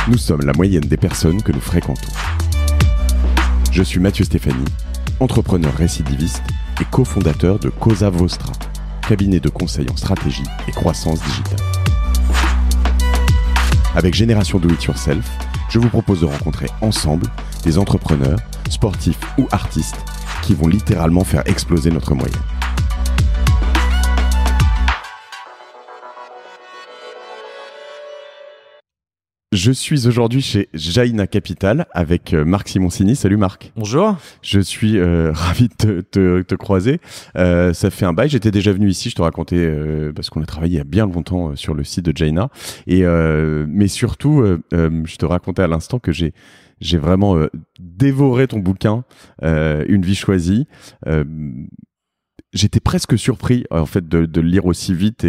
Nous sommes la moyenne des personnes que nous fréquentons. Je suis Mathieu Stéphanie, entrepreneur récidiviste et cofondateur de Cosa Vostra, cabinet de conseil en stratégie et croissance digitale. Avec Génération Do It Yourself, je vous propose de rencontrer ensemble des entrepreneurs, sportifs ou artistes qui vont littéralement faire exploser notre moyenne. Je suis aujourd'hui chez Jaina Capital avec Marc Simoncini. Salut Marc. Bonjour. Je suis ravi de te croiser. Ça fait un bail. J'étais déjà venu ici, je te racontais, parce qu'on a travaillé il y a bien longtemps sur le site de Jaina. Mais surtout, je te racontais à l'instant que j'ai vraiment dévoré ton bouquin, Une vie choisie. J'étais presque surpris en fait de le lire aussi vite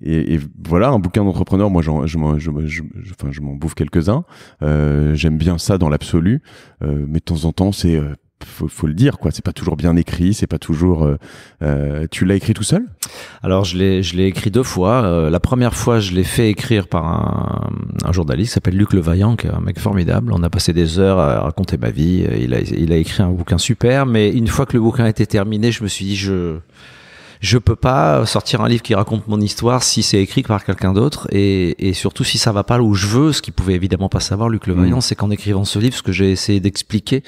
et voilà, un bouquin d'entrepreneur, moi je m'en bouffe quelques-uns. J'aime bien ça dans l'absolu, mais de temps en temps c'est faut le dire quoi, c'est pas toujours bien écrit, c'est pas toujours. Tu l'as écrit tout seul ? Alors je l'ai écrit 2 fois. La première fois, je l'ai fait écrire par un journaliste qui s'appelle Luc Levaillant, qui est un mec formidable. On a passé des heures à raconter ma vie. Il a écrit un bouquin super, mais une fois que le bouquin était terminé, je me suis dit je peux pas sortir un livre qui raconte mon histoire si c'est écrit par quelqu'un d'autre et surtout si ça va pas là où je veux, ce qu'il pouvait évidemment pas savoir Luc Levaillant, c'est qu'en écrivant ce livre, ce que j'ai essayé d'expliquer,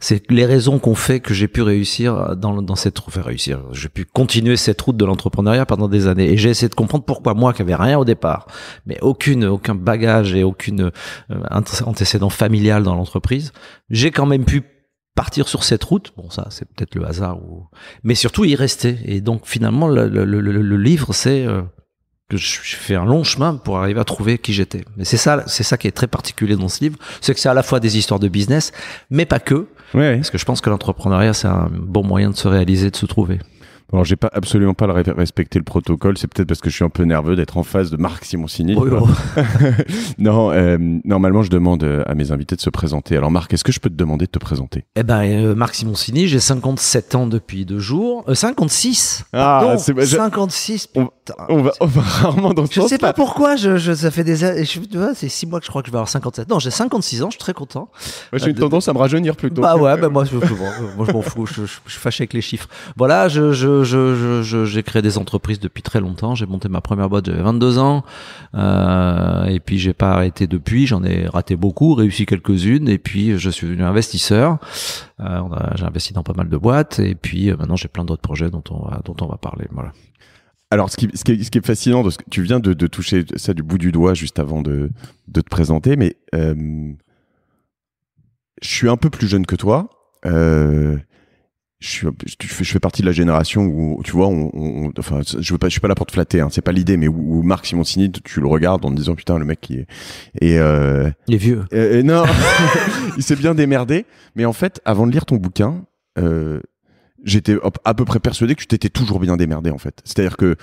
c'est les raisons qu'on fait que j'ai pu réussir dans cette j'ai pu continuer cette route de l'entrepreneuriat pendant des années et j'ai essayé de comprendre pourquoi moi qui avait rien au départ, mais aucun bagage et aucune antécédent familial dans l'entreprise, j'ai quand même pu partir sur cette route. Bon, ça, c'est peut-être le hasard, mais surtout y rester. Et donc, finalement, le livre, c'est que je fais un long chemin pour arriver à trouver qui j'étais. Mais c'est ça qui est très particulier dans ce livre, c'est que c'est à la fois des histoires de business, mais pas que. Ouais. Parce que je pense que l'entrepreneuriat, c'est un bon moyen de se réaliser, de se trouver. Alors, j'ai absolument pas respecté le protocole. C'est peut-être parce que je suis un peu nerveux d'être en face de Marc Simoncini. Oh. Non, normalement, je demande à mes invités de se présenter. Alors, Marc, est-ce que je peux te demander de te présenter ? Marc Simoncini, j'ai 57 ans depuis 2 jours. 56. Ah, pardon, c'est 56. On va rarement dans ce sens. Je sais pas pourquoi. Ça fait des années. Tu vois, c'est 6 mois que je crois que je vais avoir 57. Non, j'ai 56 ans. Je suis très content. Moi, j'ai une tendance à me rajeunir plutôt. Moi, je m'en fous. Je suis fâché avec les chiffres. Voilà, j'ai créé des entreprises depuis très longtemps. J'ai monté ma première boîte, j'avais 22 ans. Et puis, j'ai pas arrêté depuis. J'en ai raté beaucoup, réussi quelques-unes. Et puis, je suis devenu investisseur. J'ai investi dans pas mal de boîtes. Et puis, maintenant, j'ai plein d'autres projets dont on va parler. Voilà. Alors, ce qui est fascinant, tu viens de toucher ça du bout du doigt juste avant de te présenter, mais je suis un peu plus jeune que toi. Je fais partie de la génération où, tu vois, enfin, je suis pas là pour te flatter, hein, c'est pas l'idée, mais où Marc Simoncini, tu le regardes en te disant, putain, le mec qui est, il est vieux. Non, il s'est bien démerdé. Mais en fait, avant de lire ton bouquin, j'étais à peu près persuadé que tu t'étais toujours bien démerdé, en fait. C'est-à-dire que,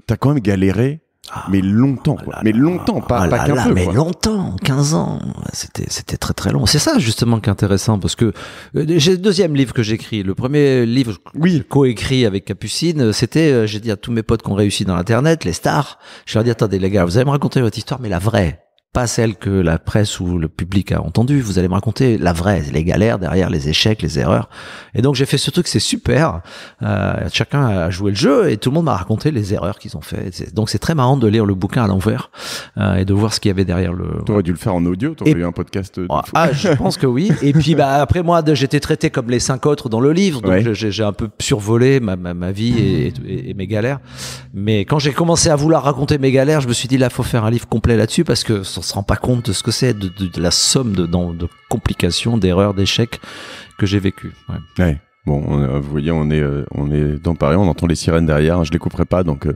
t'as quand même galéré. Mais longtemps, quoi. Mais longtemps, pas qu'un peu. Mais quoi. Longtemps, 15 ans. C'était très très long. C'est ça justement qui est intéressant parce que j'ai le 2e livre que j'écris. Le premier livre coécrit avec Capucine, c'était, j'ai dit à tous mes potes qui ont réussi dans l'internet, les stars, je leur ai dit, attendez les gars, vous allez me raconter votre histoire, mais la vraie. Pas celle que la presse ou le public a entendue. Vous allez me raconter la vraie, les galères derrière, les échecs, les erreurs. Et donc j'ai fait ce truc, c'est super. Chacun a joué le jeu et tout le monde m'a raconté les erreurs qu'ils ont fait. Donc c'est très marrant de lire le bouquin à l'envers et de voir ce qu'il y avait derrière le. T'aurais dû le faire en audio. T'aurais eu un podcast. Je pense que oui. Et puis après moi, j'étais traité comme les 5 autres dans le livre, donc j'ai un peu survolé ma vie et mes galères. Mais quand j'ai commencé à vouloir raconter mes galères, je me suis dit là, faut faire un livre complet là-dessus parce que on se rend pas compte de ce que c'est, de la somme de complications, d'erreurs, d'échecs que j'ai vécu. Ouais. Bon, vous voyez, on est dans Paris, on entend les sirènes derrière. Je les couperai pas, donc.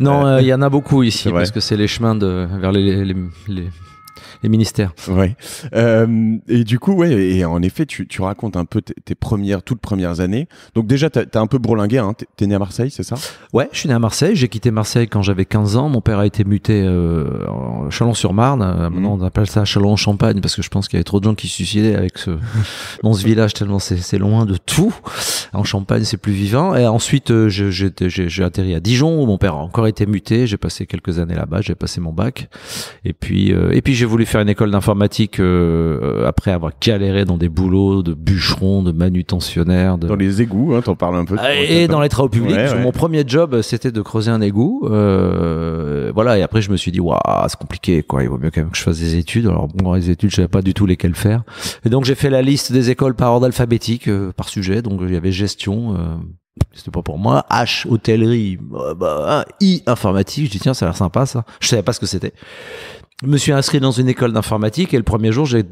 Non, il y en a beaucoup ici parce que c'est les chemins vers les ministères. Ouais. Et du coup, et en effet, tu racontes un peu tes toutes premières années. Donc déjà, t'as un peu bourlingué, hein. T'es né à Marseille, c'est ça ? Ouais, je suis né à Marseille. J'ai quitté Marseille quand j'avais 15 ans. Mon père a été muté en Chalon-sur-Marne. Maintenant, on appelle ça Chalon-en-Champagne parce que je pense qu'il y avait trop de gens qui se suicidaient dans ce village tellement c'est loin de tout. En Champagne, c'est plus vivant. Et ensuite, j'ai atterri à Dijon où mon père a encore été muté. J'ai passé quelques années là-bas. J'ai passé mon bac. Et puis j'ai voulu faire une école d'informatique après avoir galéré dans des boulots de bûcheron, de manutentionnaire, dans les égouts, hein, t'en parles un peu. Et dans les travaux publics. Ouais. Mon premier job, c'était de creuser un égout. Voilà. Et après, je me suis dit, waouh, c'est compliqué, quoi. Il vaut mieux quand même que je fasse des études. Alors bon, les études, je savais pas du tout lesquelles faire. Et donc, j'ai fait la liste des écoles par ordre alphabétique, par sujet. Donc, il y avait gestion. C'était pas pour moi. H, hôtellerie. I, informatique. Je dis, tiens, ça a l'air sympa, ça. Je savais pas ce que c'était. Je me suis inscrit dans une école d'informatique et le premier jour, j'ai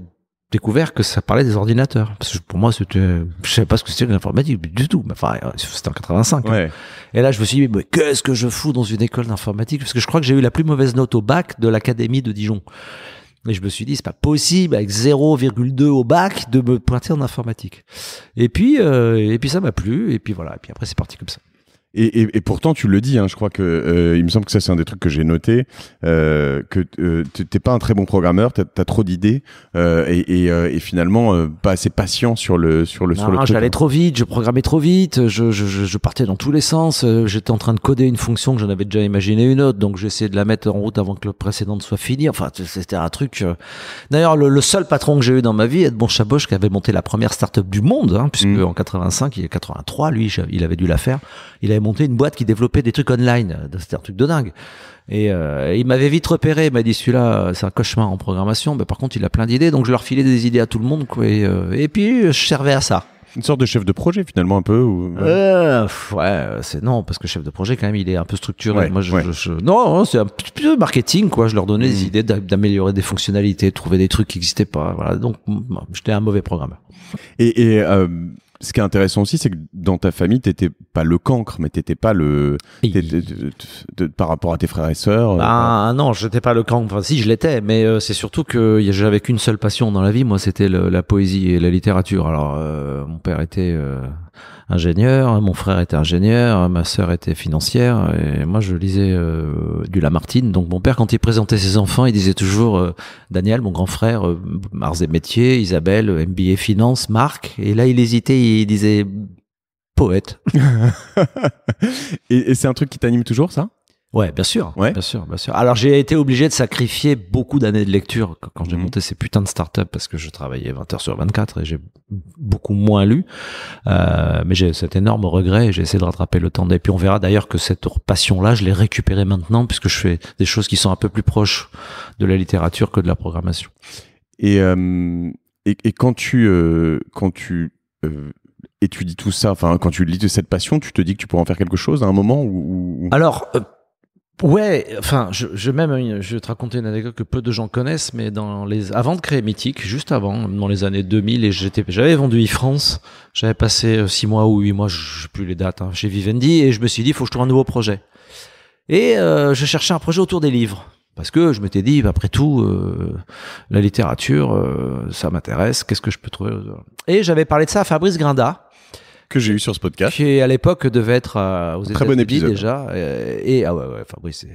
découvert que ça parlait des ordinateurs. Parce que pour moi, je savais pas ce que c'était l'informatique du tout. Enfin, c'était en 85. Ouais. Hein. Et là, je me suis dit, mais qu'est-ce que je fous dans une école d'informatique? Parce que je crois que j'ai eu la plus mauvaise note au bac de l'académie de Dijon. Et je me suis dit, c'est pas possible, avec 0,2 au bac, de me pointer en informatique. Et puis ça m'a plu, et puis voilà. Et puis après, c'est parti comme ça. Et pourtant, tu le dis, hein, je crois que il me semble que ça c'est un des trucs que j'ai noté, que t'es pas un très bon programmeur, t'as trop d'idées et finalement pas assez patient sur le truc. J'allais trop vite, je programmais trop vite, je partais dans tous les sens. J'étais en train de coder une fonction que j'en avais déjà imaginé une autre, donc j'essayais de la mettre en route avant que le précédent soit fini. Enfin, c'était un truc. D'ailleurs, le seul patron que j'ai eu dans ma vie, Edmond Chaboche, qui avait monté la première start-up du monde, hein, puisque en 85, il est 83, lui, il avait dû la faire. Il avait monté une boîte qui développait des trucs online. C'était un truc de dingue. Et il m'avait vite repéré. Il m'a dit, celui-là, c'est un cauchemar en programmation. Mais par contre, il a plein d'idées. Donc, je leur filais des idées à tout le monde, quoi. Et puis, je servais à ça. Une sorte de chef de projet, finalement, un peu ou... c'est non, parce que chef de projet, quand même, il est un peu structuré. Ouais, moi, non, c'est un petit peu marketing, quoi. Je leur donnais des idées d'améliorer des fonctionnalités, de trouver des trucs qui n'existaient pas. Voilà. Donc, j'étais un mauvais programmeur. Et ce qui est intéressant aussi, c'est que dans ta famille, t'étais pas le cancre, mais t'étais pas par rapport à tes frères et sœurs. Non, j'étais pas le cancre. Enfin, si, je l'étais, mais c'est surtout que j'avais qu'une seule passion dans la vie. Moi, c'était la poésie et la littérature. Alors, mon père était ingénieur, mon frère était ingénieur, ma sœur était financière, et moi, je lisais du Lamartine. Donc, mon père, quand il présentait ses enfants, il disait toujours Daniel, mon grand frère, arts et métiers, Isabelle, MBA finance, Marc. Et là, il hésitait, il disait poète. Et c'est un truc qui t'anime toujours, ça? Ouais, bien sûr, ouais. Bien sûr. Alors, j'ai été obligé de sacrifier beaucoup d'années de lecture quand j'ai monté ces putains de startups parce que je travaillais 20 heures sur 24 et j'ai beaucoup moins lu. Mais j'ai cet énorme regret et j'ai essayé de rattraper le temps. Et puis, on verra d'ailleurs que cette passion-là, je l'ai récupérée maintenant puisque je fais des choses qui sont un peu plus proches de la littérature que de la programmation. Et quand tu étudies tout ça, enfin, quand tu lis cette passion, tu te dis que tu pourrais en faire quelque chose à un moment où... Alors, ouais, enfin, je vais te raconter une anecdote que peu de gens connaissent, mais avant de créer Mythique, juste avant, dans les années 2000, et j'avais vendu e-France, j'avais passé 6 mois ou 8 mois, je sais plus les dates, hein, chez Vivendi, et je me suis dit, il faut que je trouve un nouveau projet. Et je cherchais un projet autour des livres. Parce que je m'étais dit, après tout, la littérature, ça m'intéresse, qu'est-ce que je peux trouver? Et j'avais parlé de ça à Fabrice Grinda, que j'ai eu sur ce podcast, qui à l'époque devait être aux États-Unis. Très bon épisode déjà. Et Fabrice.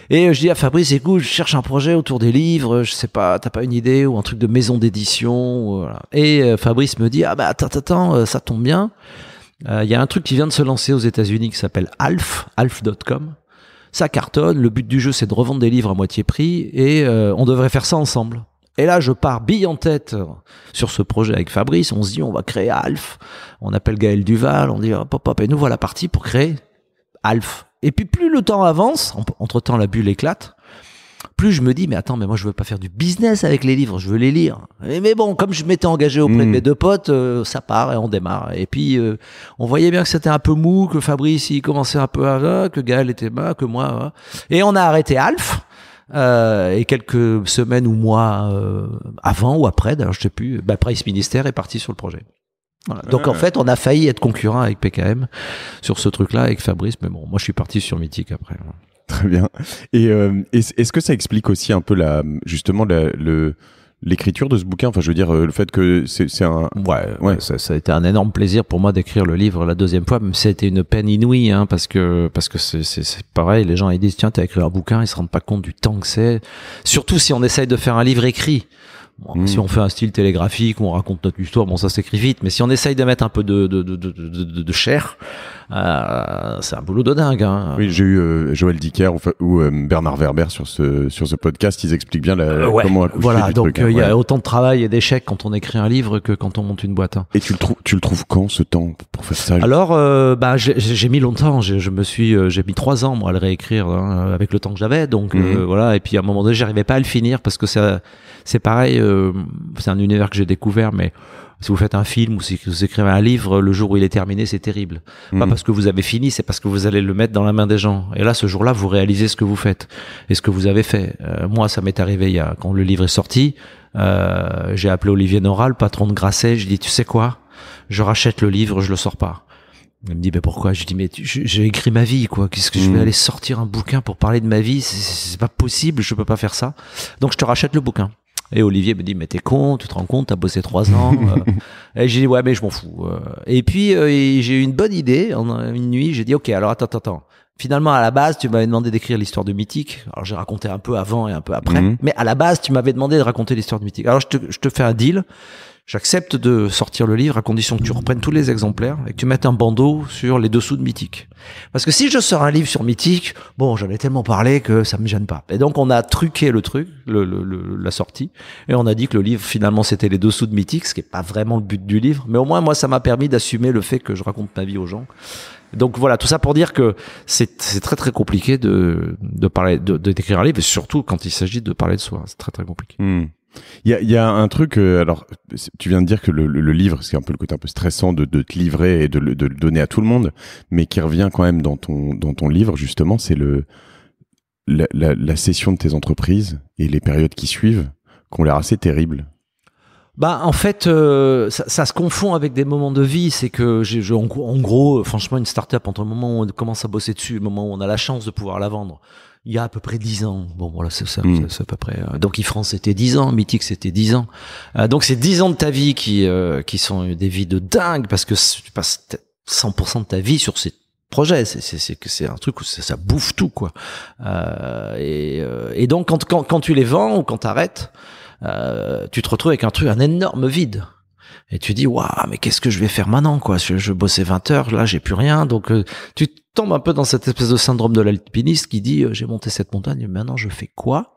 Et je dis à Fabrice, écoute, je cherche un projet autour des livres, je sais pas, t'as pas une idée ou un truc de maison d'édition, voilà. Et Fabrice me dit, attends, ça tombe bien. Il y a un truc qui vient de se lancer aux États-Unis qui s'appelle Alf.com. Ça cartonne. Le but du jeu, c'est de revendre des livres à moitié prix et on devrait faire ça ensemble. Et là, je pars bille en tête sur ce projet avec Fabrice. On se dit, on va créer Alf. On appelle Gaël Duval. On dit, hop, et nous voilà partis pour créer Alf. Et puis, plus le temps avance, entre-temps, la bulle éclate, plus je me dis, mais attends, mais moi, je veux pas faire du business avec les livres. Je veux les lire. Mais bon, comme je m'étais engagé auprès de mes deux potes, ça part et on démarre. Et puis, on voyait bien que c'était un peu mou, que Fabrice, il commençait un peu à, que Gaël était bas, que moi. Et on a arrêté Alf. Et quelques semaines ou mois avant ou après, d'ailleurs je sais plus, Price Ministère est parti sur le projet. Voilà. Donc en fait, on a failli être concurrent avec PKM sur ce truc-là avec Fabrice, mais bon, moi je suis parti sur Mythique après. Très bien. Et est-ce que ça explique aussi un peu l'écriture de ce bouquin? Enfin, je veux dire, le fait que c'est un... Ouais. Ça a été un énorme plaisir pour moi d'écrire le livre la deuxième fois, même si ça a été une peine inouïe, hein, parce que c'est pareil, les gens ils disent, tiens, t'as écrit un bouquin, ils se rendent pas compte du temps que c'est. Surtout si on essaye de faire un livre écrit. Bon, si on fait un style télégraphique, on raconte notre histoire, bon, ça s'écrit vite. Mais si on essaye de mettre un peu de chair, c'est un boulot de dingue. Hein. Oui, j'ai eu Joël Dicker ou Bernard Werber sur ce podcast. Ils expliquent bien comment accoucher voilà, du donc truc. Il y a autant de travail et d'échecs quand on écrit un livre que quand on monte une boîte. Hein. Et tu le trouves quand, ce temps pour faire ça? Alors, j'ai mis longtemps. J'ai mis 3 ans moi à le réécrire avec le temps que j'avais. Donc voilà. Et puis à un moment donné, j'arrivais pas à le finir parce que c'est pareil. C'est un univers que j'ai découvert, mais si vous faites un film ou si vous écrivez un livre, le jour où il est terminé, c'est terrible. Pas parce que vous avez fini, c'est parce que vous allez le mettre dans la main des gens. Et là, ce jour-là, vous réalisez ce que vous faites et ce que vous avez fait. Moi, ça m'est arrivé quand le livre est sorti. J'ai appelé Olivier Noral, patron de Grasset. Je dis, tu sais quoi? Je rachète le livre, je le sors pas. Il me dit, mais pourquoi? Je dis, mais j'ai écrit ma vie, quoi. Qu'est-ce que je vais aller sortir un bouquin pour parler de ma vie? C'est pas possible, je peux pas faire ça. Donc, je te rachète le bouquin. Et Olivier me dit, mais t'es con, tu te rends compte, t'as bossé 3 ans. Et j'ai dit, ouais, mais je m'en fous. Et puis, j'ai eu une bonne idée. Une nuit, j'ai dit, ok, alors attends. Finalement, à la base, tu m'avais demandé d'écrire l'histoire de Mythique. Alors, j'ai raconté un peu avant et un peu après. Mais à la base, tu m'avais demandé de raconter l'histoire de Mythique. Alors, je te fais un deal. J'accepte de sortir le livre à condition que tu reprennes tous les exemplaires et que tu mettes un bandeau sur les dessous de Mythique. Parce que si je sors un livre sur Mythique, bon, j'en ai tellement parlé que ça me gêne pas. Et donc, on a truqué le truc, la sortie, et on a dit que le livre, finalement, c'était les dessous de Mythique, ce qui est pas vraiment le but du livre. Mais au moins, moi, ça m'a permis d'assumer le fait que je raconte ma vie aux gens. Donc voilà, tout ça pour dire que c'est très très compliqué de parler, d'écrire un livre, et surtout quand il s'agit de parler de soi. C'est très très compliqué. Il y a un truc, alors tu viens de dire que le livre, c'est un peu le côté un peu stressant de te livrer et de le donner à tout le monde, mais qui revient quand même dans ton livre, justement, c'est la cession de tes entreprises et les périodes qui suivent, qui ont l'air assez terribles. En fait, ça se confond avec des moments de vie. C'est que en gros, franchement, une start-up, entre le moment où on commence à bosser dessus et le moment où on a la chance de pouvoir la vendre, il y a à peu près 10 ans. Bon, voilà, c'est ça, c'est à peu près. Donc, France, c'était 10 ans. Mythique, c'était 10 ans. Donc, c'est 10 ans de ta vie qui sont des vies de dingue parce que tu passes 100% de ta vie sur ces projets. C'est un truc où ça bouffe tout, quoi. Et donc, quand tu les vends ou quand t'arrêtes, tu te retrouves avec un énorme vide. Et tu dis, waouh, mais qu'est-ce que je vais faire maintenant, quoi? Je bossais 20 heures, là, j'ai plus rien. Donc, tu tombes un peu dans cette espèce de syndrome de l'alpiniste qui dit, j'ai monté cette montagne, mais maintenant, je fais quoi?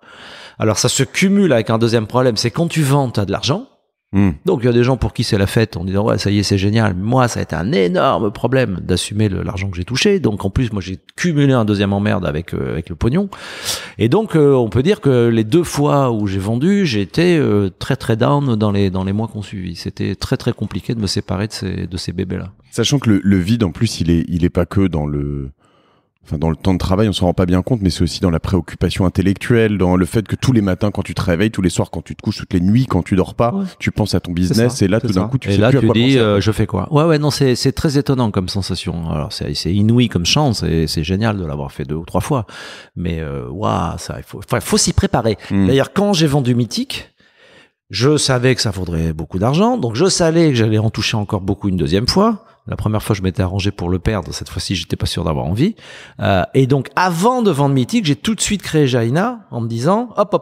Alors, ça se cumule avec un deuxième problème, c'est quand tu vends, t'as de l'argent. Donc il y a des gens pour qui c'est la fête en disant ouais ça y est c'est génial. Moi ça a été un énorme problème d'assumer l'argent que j'ai touché. Donc en plus moi j'ai cumulé un deuxième emmerde avec le pognon. Et donc on peut dire que les 2 fois où j'ai vendu, j'ai été très très down dans les mois qu'on suivi. C'était très très compliqué de me séparer de ces bébés là. Sachant que le vide en plus il est pas que dans le temps de travail, on s'en rend pas bien compte, mais c'est aussi dans la préoccupation intellectuelle, dans le fait que tous les matins quand tu te réveilles, tous les soirs quand tu te couches, toutes les nuits quand tu dors pas, tu penses à ton business et là tout d'un coup tu sais plus à quoi penser. Et là tu dis je fais quoi? Ouais non, c'est très étonnant comme sensation. Alors c'est inouï comme chance et c'est génial de l'avoir fait 2 ou 3 fois. Mais ça il faut s'y préparer. D'ailleurs quand j'ai vendu Mythique, je savais que ça vaudrait beaucoup d'argent, donc je savais que j'allais en toucher encore beaucoup une deuxième fois. La première fois, je m'étais arrangé pour le perdre. Cette fois-ci, j'étais pas sûr d'avoir envie. Et donc, avant de vendre Mythique, j'ai tout de suite créé Jaina en me disant, hop,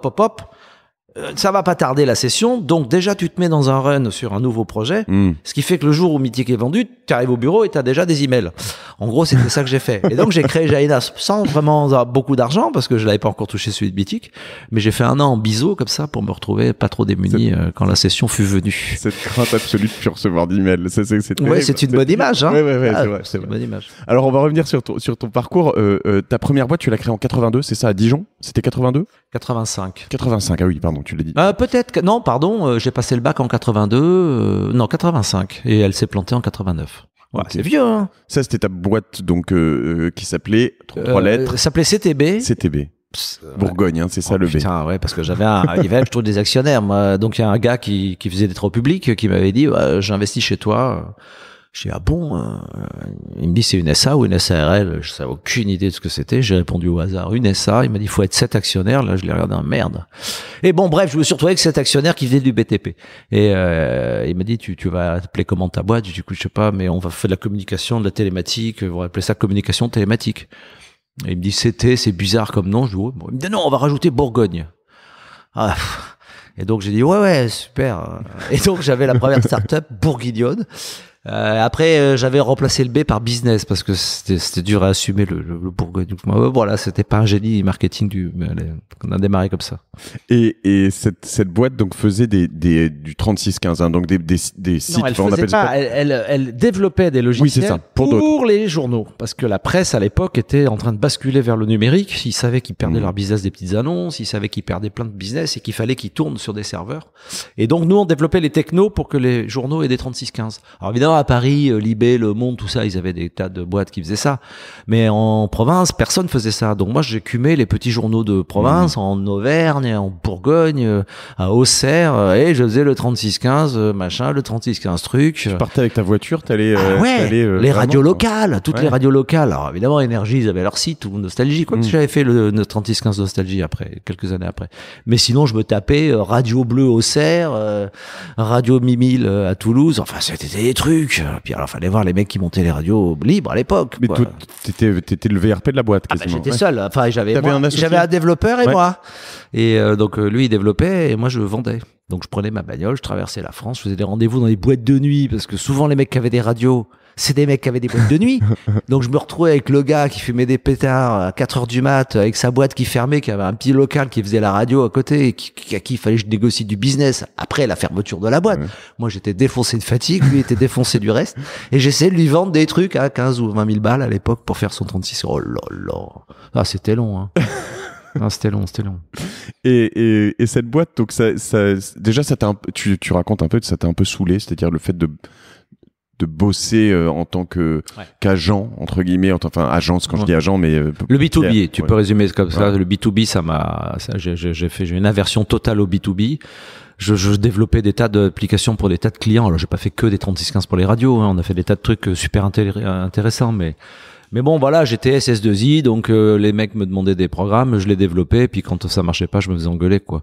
ça va pas tarder la session. Donc, déjà, tu te mets dans un run sur un nouveau projet. Ce qui fait que le jour où Mythique est vendu, tu arrives au bureau et tu as déjà des emails. En gros, c'était ça que j'ai fait. Et donc, j'ai créé Jaina sans vraiment beaucoup d'argent parce que je l'avais pas encore touché celui de Mythique. Mais j'ai fait 1 an en biseau comme ça pour me retrouver pas trop démuni quand la session fut venue. Cette crainte absolue de plus recevoir d'emails. Ouais, c'est une bonne image, hein. Ouais, c'est vrai. C'est une bonne image. Alors, on va revenir sur ton parcours. Ta première boîte, tu l'as créée en 82, c'est ça, à Dijon? C'était 82? 85. 85, ah oui, pardon, tu l'as dit. Peut-être que, non, pardon, j'ai passé le bac en 82, non, 85. Et elle s'est plantée en 89. Ouais, okay. C'est vieux, hein. Ça, c'était ta boîte, donc, qui s'appelait 3 lettres. S'appelait CTB. CTB. Bourgogne, hein, c'est ça le B. Putain, ouais, parce que j'avais je trouve des actionnaires. Moi, donc il y a un gars qui faisait des travaux publics qui m'avait dit, j'investis chez toi. Je dis, ah bon? Il me dit, c'est une SA ou une SARL? Je n'avais aucune idée de ce que c'était. J'ai répondu au hasard, une SA. Il m'a dit, il faut être 7 actionnaires. Là, je l'ai regardé, merde. Et bon, bref, je me suis retrouvé avec 7 actionnaires qui faisaient du BTP. Et il m'a dit, tu vas appeler comment ta boîte? Je dis, écoute, je sais pas, mais on va faire de la communication, de la télématique. On va appeler ça communication télématique. Et il me dit, c'est bizarre comme nom. Je dis, ouais. Il me dit, non, on va rajouter Bourgogne. Ah. Et donc j'ai dit ouais super. Et donc j'avais la première start-up bourguignonne. Après, j'avais remplacé le B par business parce que c'était dur à assumer le Bourgogne. Donc, voilà, c'était pas un génie marketing qu'on a démarré comme ça. Et cette boîte donc faisait du 3615, hein, donc des sites. Non, elle développait des logiciels oui, c'est ça, pour les journaux parce que la presse à l'époque était en train de basculer vers le numérique. Ils savaient qu'ils perdaient leur business des petites annonces, ils savaient qu'ils perdaient plein de business et qu'il fallait qu'ils tournent sur des serveurs. Et donc nous on développait les technos pour que les journaux aient des 3615. Alors évidemment à Paris, Libé, Le Monde, tout ça, ils avaient des tas de boîtes qui faisaient ça. Mais en province, personne faisait ça. Donc moi, j'écumais les petits journaux de province en Auvergne, en Bourgogne, à Auxerre, et je faisais le 3615, machin, le 3615 truc. Tu partais avec ta voiture, t'allais... les radios locales, toutes les radios locales. Alors évidemment, Énergie, ils avaient leur site, ou Nostalgie, quoi que j'avais fait le 3615 Nostalgie après, quelques années après. Mais sinon, je me tapais Radio Bleu Auxerre, Radio Mimile à Toulouse. Enfin, c'était des trucs. Puis alors, fallait voir les mecs qui montaient les radios libres à l'époque. Mais t'étais le VRP de la boîte, quasiment. J'étais seul. Enfin, j'avais un développeur et moi. Et donc, lui, il développait et moi, je vendais. Donc, je prenais ma bagnole, je traversais la France, je faisais des rendez-vous dans des boîtes de nuit parce que souvent, les mecs qui avaient des radios, c'est des mecs qui avaient des boîtes de nuit. Donc, je me retrouvais avec le gars qui fumait des pétards à 4 heures du mat, avec sa boîte qui fermait, qui avait un petit local qui faisait la radio à côté, et à qui il fallait que je négocie du business après la fermeture de la boîte. Ouais. Moi, j'étais défoncé de fatigue, lui était défoncé du reste. Et j'essayais de lui vendre des trucs à 15 ou 20 000 balles à l'époque pour faire son 36. Oh là là. Ah, c'était long, hein. Ah, c'était long. Et cette boîte, donc déjà, tu racontes un peu, ça t'a un peu saoulé, c'est-à-dire le fait de bosser en tant qu'agent, entre guillemets, enfin agence quand je dis agent, mais le B2B, tu peux résumer comme ça. Le B2B, j'ai une aversion totale au B2B. Je développais des tas d'applications pour des tas de clients. Alors j'ai pas fait que des 3615 pour les radios, hein. On a fait des tas de trucs super intéressants, mais bon, voilà, j'étais SS2I, donc les mecs me demandaient des programmes, je les développais, et puis quand ça marchait pas, je me faisais engueuler, quoi.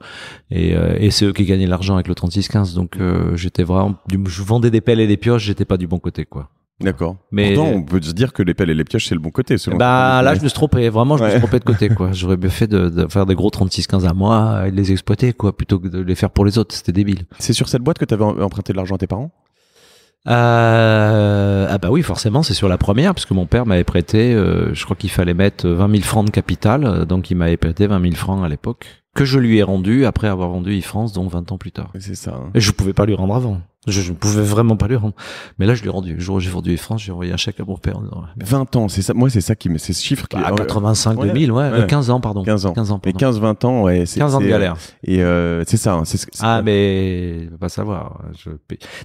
Et c'est eux qui gagnaient l'argent avec le 3615, donc j'étais vraiment, je vendais des pelles et des pioches, j'étais pas du bon côté, quoi. D'accord. Mais pourtant, on peut se dire que les pelles et les pioches, c'est le bon côté, selon là, je me suis trompé. Vraiment, je me suis trompé de côté, quoi. J'aurais bien fait de faire des gros 3615 à moi et de les exploiter, quoi, plutôt que de les faire pour les autres. C'était débile. C'est sur cette boîte que t'avais emprunté de l'argent à tes parents? Ah bah oui, forcément, c'est sur la première, parce que mon père m'avait prêté, je crois qu'il fallait mettre 20 000 francs de capital, donc il m'avait prêté 20 000 francs à l'époque, que je lui ai rendu après avoir vendu e-France, donc 20 ans plus tard. C'est ça. Hein. Et je pouvais pas lui rendre avant. Je ne pouvais vraiment pas lui rendre. Mais là, je l'ai rendu. Le jour où j'ai vendu France, j'ai envoyé un chèque à mon père. 20 ans, c'est ça. Moi, c'est ça qui me, c'est ce chiffre qui. 85, 2000, ouais. 15 ans, pardon. 15 ans. 15 ans, pardon. Et 15-20 ans, ouais. 15 ans de galère. Et c'est ça. Mais je peux pas savoir.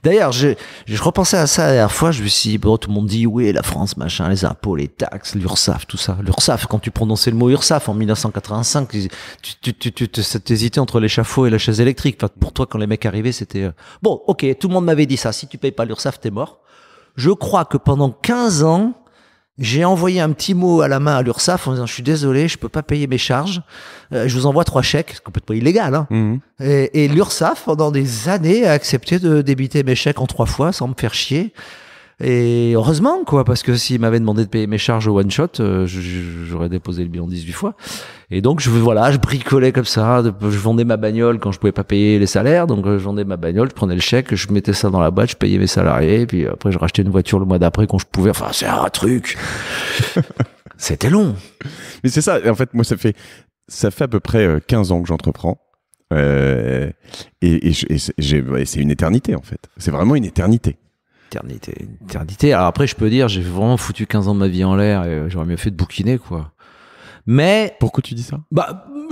D'ailleurs, je repensais à ça la dernière fois. Je me suis dit, bon, tout le monde dit, oui, la France, machin, les impôts, les taxes, l'URSSAF, tout ça. L'URSSAF, quand tu prononçais le mot URSSAF en 1985, tu t'hésitais entre l'échafaud et la chaise électrique. Enfin, pour toi, quand les mecs arrivaient, c'était, bon, ok, tout le monde m'avait dit ça. Si tu payes pas l'URSSAF, t'es mort. Je crois que pendant 15 ans, j'ai envoyé un petit mot à la main à l'URSSAF en disant, je suis désolé, je peux pas payer mes charges. Je vous envoie 3 chèques. C'est complètement illégal, hein. Mmh. Et l'URSSAF, pendant des années, a accepté de débiter mes chèques en 3 fois sans me faire chier. Et heureusement, quoi, parce que s'il m'avait demandé de payer mes charges au one shot, j'aurais déposé le bilan 18 fois. Et donc, je bricolais comme ça. Je vendais ma bagnole quand je pouvais pas payer les salaires. Donc, je vendais ma bagnole, je prenais le chèque, je mettais ça dans la boîte, je payais mes salariés. Et puis après, je rachetais une voiture le mois d'après quand je pouvais. Enfin, c'est un truc. C'était long. Mais c'est ça. En fait, moi, ça fait à peu près 15 ans que j'entreprends. Et c'est une éternité, en fait. C'est vraiment une éternité. Éternité. Alors après, je peux dire, j'ai vraiment foutu 15 ans de ma vie en l'air et j'aurais mieux fait de bouquiner, quoi. Mais. Pourquoi tu dis ça?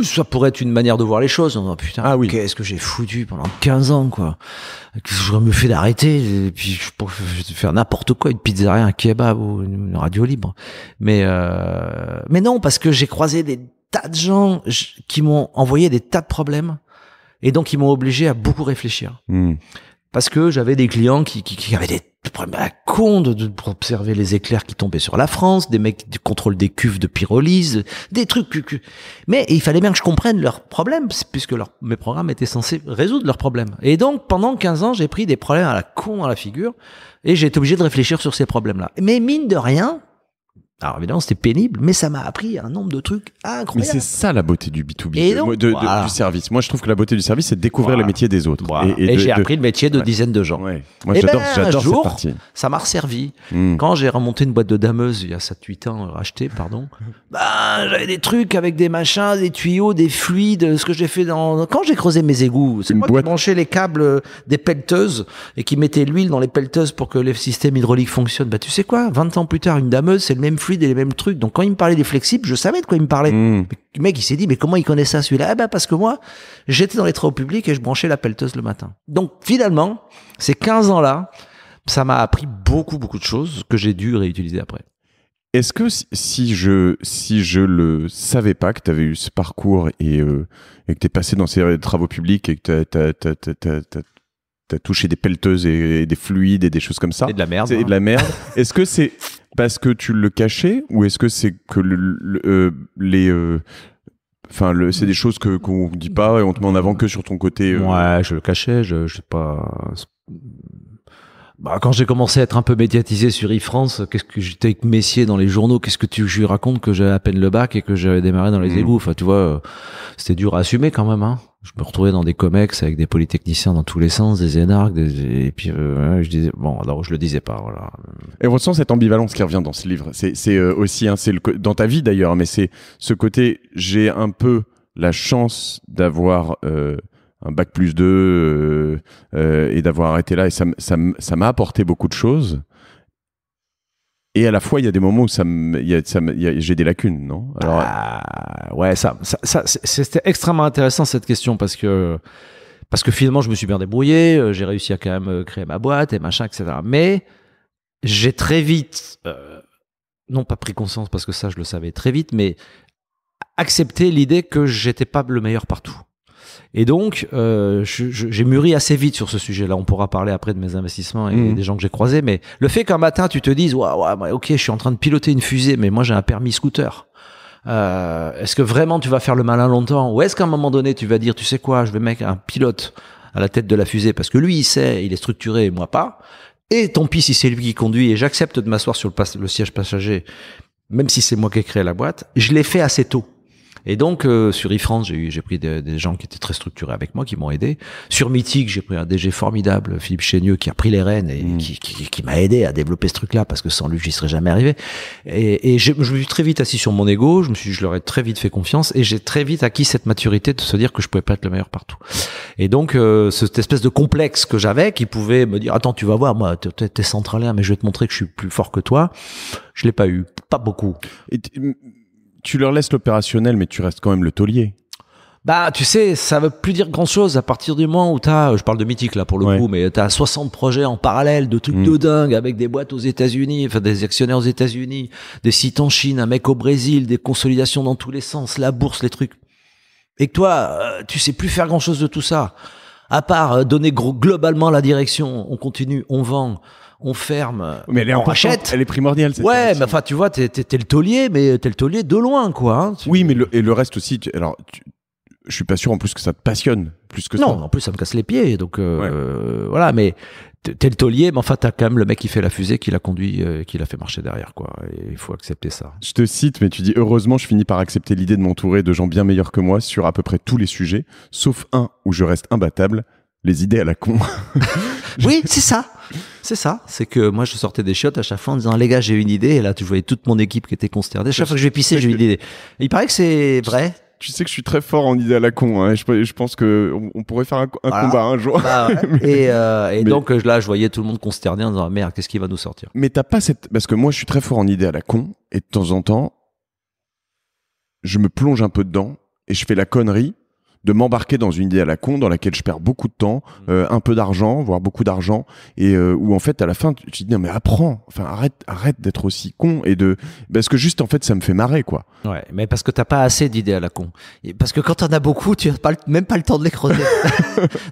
Ça pourrait être une manière de voir les choses. Oh, putain, oui. Qu'est-ce que j'ai foutu pendant 15 ans, quoi. J'aurais mieux fait d'arrêter. Et puis, je pourrais faire n'importe quoi, une pizzeria, un kebab ou une radio libre. Mais non, parce que j'ai croisé des tas de gens qui m'ont envoyé des tas de problèmes. Et donc, ils m'ont obligé à beaucoup réfléchir. Parce que j'avais des clients qui avaient des problèmes à la con pour observer les éclairs qui tombaient sur la France, des mecs qui contrôlent des cuves de pyrolyse, des trucs. Mais il fallait bien que je comprenne leurs problèmes, puisque mes programmes étaient censés résoudre leurs problèmes. Et donc, pendant 15 ans, j'ai pris des problèmes à la con dans la figure, et j'ai été obligé de réfléchir sur ces problèmes-là. Mais mine de rien, Alors évidemment, c'était pénible, mais ça m'a appris un nombre de trucs incroyables. Mais c'est ça la beauté du B2B, Et donc, du service. Moi, je trouve que la beauté du service, c'est de découvrir les métiers des autres. Voilà. Et j'ai appris le métier de dizaines de gens. Ouais. Moi, Et j'adore un cette jour, partie. ça m'a resservi. Quand j'ai remonté une boîte de dameuses il y a 7-8 ans, racheté, pardon, j'avais des trucs avec des machins, des tuyaux, des fluides, ce que j'ai fait quand j'ai creusé mes égouts. C'est moi qui branchais les câbles des pelleteuses et qui mettais l'huile dans les pelleteuses pour que le système hydraulique fonctionne. Tu sais quoi? 20 ans plus tard, une dameuse, c'est le même fluide et les mêmes trucs. Donc quand il me parlait des flexibles, je savais de quoi il me parlait. Le mec, il s'est dit, mais comment il connaît ça, celui-là? Parce que moi, j'étais dans les travaux publics et je branchais la pelleteuse le matin. Donc finalement, ces 15 ans-là, ça m'a appris beaucoup de choses que j'ai dû réutiliser après. Est-ce que si je le savais pas que tu avais eu ce parcours et que tu es passé dans ces travaux publics et que t'as touché des pelleteuses et des fluides et des choses comme ça. Et de la merde. Et de la merde. Est-ce que c'est parce que tu le cachais ou est-ce que c'est que c'est des choses qu'on dit pas et on te met en avant que sur ton côté Ouais, je le cachais, je sais pas. Quand j'ai commencé à être un peu médiatisé sur e-France, qu'est-ce que j'étais avec Messier dans les journaux, je lui raconte que j'avais à peine le bac et que j'avais démarré dans les égouts. Enfin, tu vois, c'était dur à assumer quand même, hein. Je me retrouvais dans des comex avec des polytechniciens dans tous les sens, des énarques, et puis je disais, alors je le disais pas, voilà. Et on ressent cette ambivalence qui revient dans ce livre. C'est aussi, dans ta vie d'ailleurs, mais c'est ce côté, j'ai un peu la chance d'avoir un bac+2 et d'avoir arrêté là, et ça m'a apporté beaucoup de choses. Et à la fois, il y a des moments où j'ai des lacunes, non? Alors, ouais, c'était extrêmement intéressant cette question parce que finalement, je me suis bien débrouillé, j'ai réussi à quand même créer ma boîte et machin, etc. Mais j'ai très vite, non pas pris conscience parce que ça, je le savais très vite, mais accepté l'idée que j'étais pas le meilleur partout. Et donc, j'ai mûri assez vite sur ce sujet-là. On pourra parler après de mes investissements et des gens que j'ai croisés. Mais le fait qu'un matin, tu te dises, ok, je suis en train de piloter une fusée, mais moi, j'ai un permis scooter. Est-ce que vraiment tu vas faire le malin longtemps? Ou est-ce qu'à un moment donné, tu vas dire, tu sais quoi, je vais mettre un pilote à la tête de la fusée parce que lui, il sait, il est structuré et moi pas. Et tant pis si c'est lui qui conduit et j'accepte de m'asseoir sur le siège passager, même si c'est moi qui ai créé la boîte. Je l'ai fait assez tôt. Et donc, sur e-France, j'ai pris des gens qui étaient très structurés avec moi, qui m'ont aidé. Sur Mythique, j'ai pris un DG formidable, Philippe Chénieux, qui a pris les rênes et qui m'a aidé à développer ce truc-là, parce que sans lui, j'y serais jamais arrivé. Et je me suis très vite assis sur mon ego, je leur ai très vite fait confiance, et j'ai très vite acquis cette maturité de se dire que je pouvais pas être le meilleur partout. Et donc, cette espèce de complexe que j'avais, qui pouvait me dire, attends, tu vas voir, moi, t'es centralien, mais je vais te montrer que je suis plus fort que toi, je l'ai pas eu. Pas beaucoup. Tu leur laisses l'opérationnel, mais tu restes quand même le taulier. Tu sais, ça veut plus dire grand chose à partir du moment où je parle de Mythique là pour le coup, mais t'as 60 projets en parallèle de trucs de dingue avec des boîtes aux États-Unis, enfin des actionnaires aux États-Unis, des sites en Chine, un mec au Brésil, des consolidations dans tous les sens, la bourse, les trucs. Et que toi, tu sais plus faire grand chose de tout ça. À part donner globalement la direction, on continue, on vend. On ferme, mais elle est on rachète. Elle est primordiale. Cette ouais, mais enfin, tu vois, t'es le taulier, mais t'es le taulier de loin, quoi. Hein. Oui, mais le reste aussi. Je suis pas sûr en plus que ça te passionne plus que ça. Non, en plus ça me casse les pieds, donc voilà. Mais t'es le taulier, mais enfin t'as quand même le mec qui fait la fusée, qui l'a conduit, qui l'a fait marcher derrière, quoi. Et il faut accepter ça. Je te cite, mais tu dis heureusement, je finis par accepter l'idée de m'entourer de gens bien meilleurs que moi sur à peu près tous les sujets, sauf un où je reste imbattable. Les idées à la con. Oui, c'est ça. C'est ça. C'est que moi, je sortais des chiottes à chaque fois en disant, les gars, j'ai une idée. Et là, tu voyais toute mon équipe qui était consternée. Chaque fois que je vais pisser, j'ai une idée. Il paraît que c'est vrai. Tu sais que je suis très fort en idées à la con. Hein. Je pense qu'on pourrait faire un combat un jour. Ouais. Donc là, je voyais tout le monde consterné en disant, merde, qu'est-ce qui va nous sortir? Mais t'as pas cette... Parce que moi, je suis très fort en idées à la con. Et de temps en temps, je me plonge un peu dedans et je fais la connerie de m'embarquer dans une idée à la con dans laquelle je perds beaucoup de temps, un peu d'argent, voire beaucoup d'argent, et où en fait à la fin tu te dis non mais apprends, enfin arrête d'être aussi con parce que juste en fait ça me fait marrer quoi. Ouais, mais parce que t'as pas assez d'idées à la con. Et parce que quand t'en as beaucoup, tu as même pas le temps de les creuser.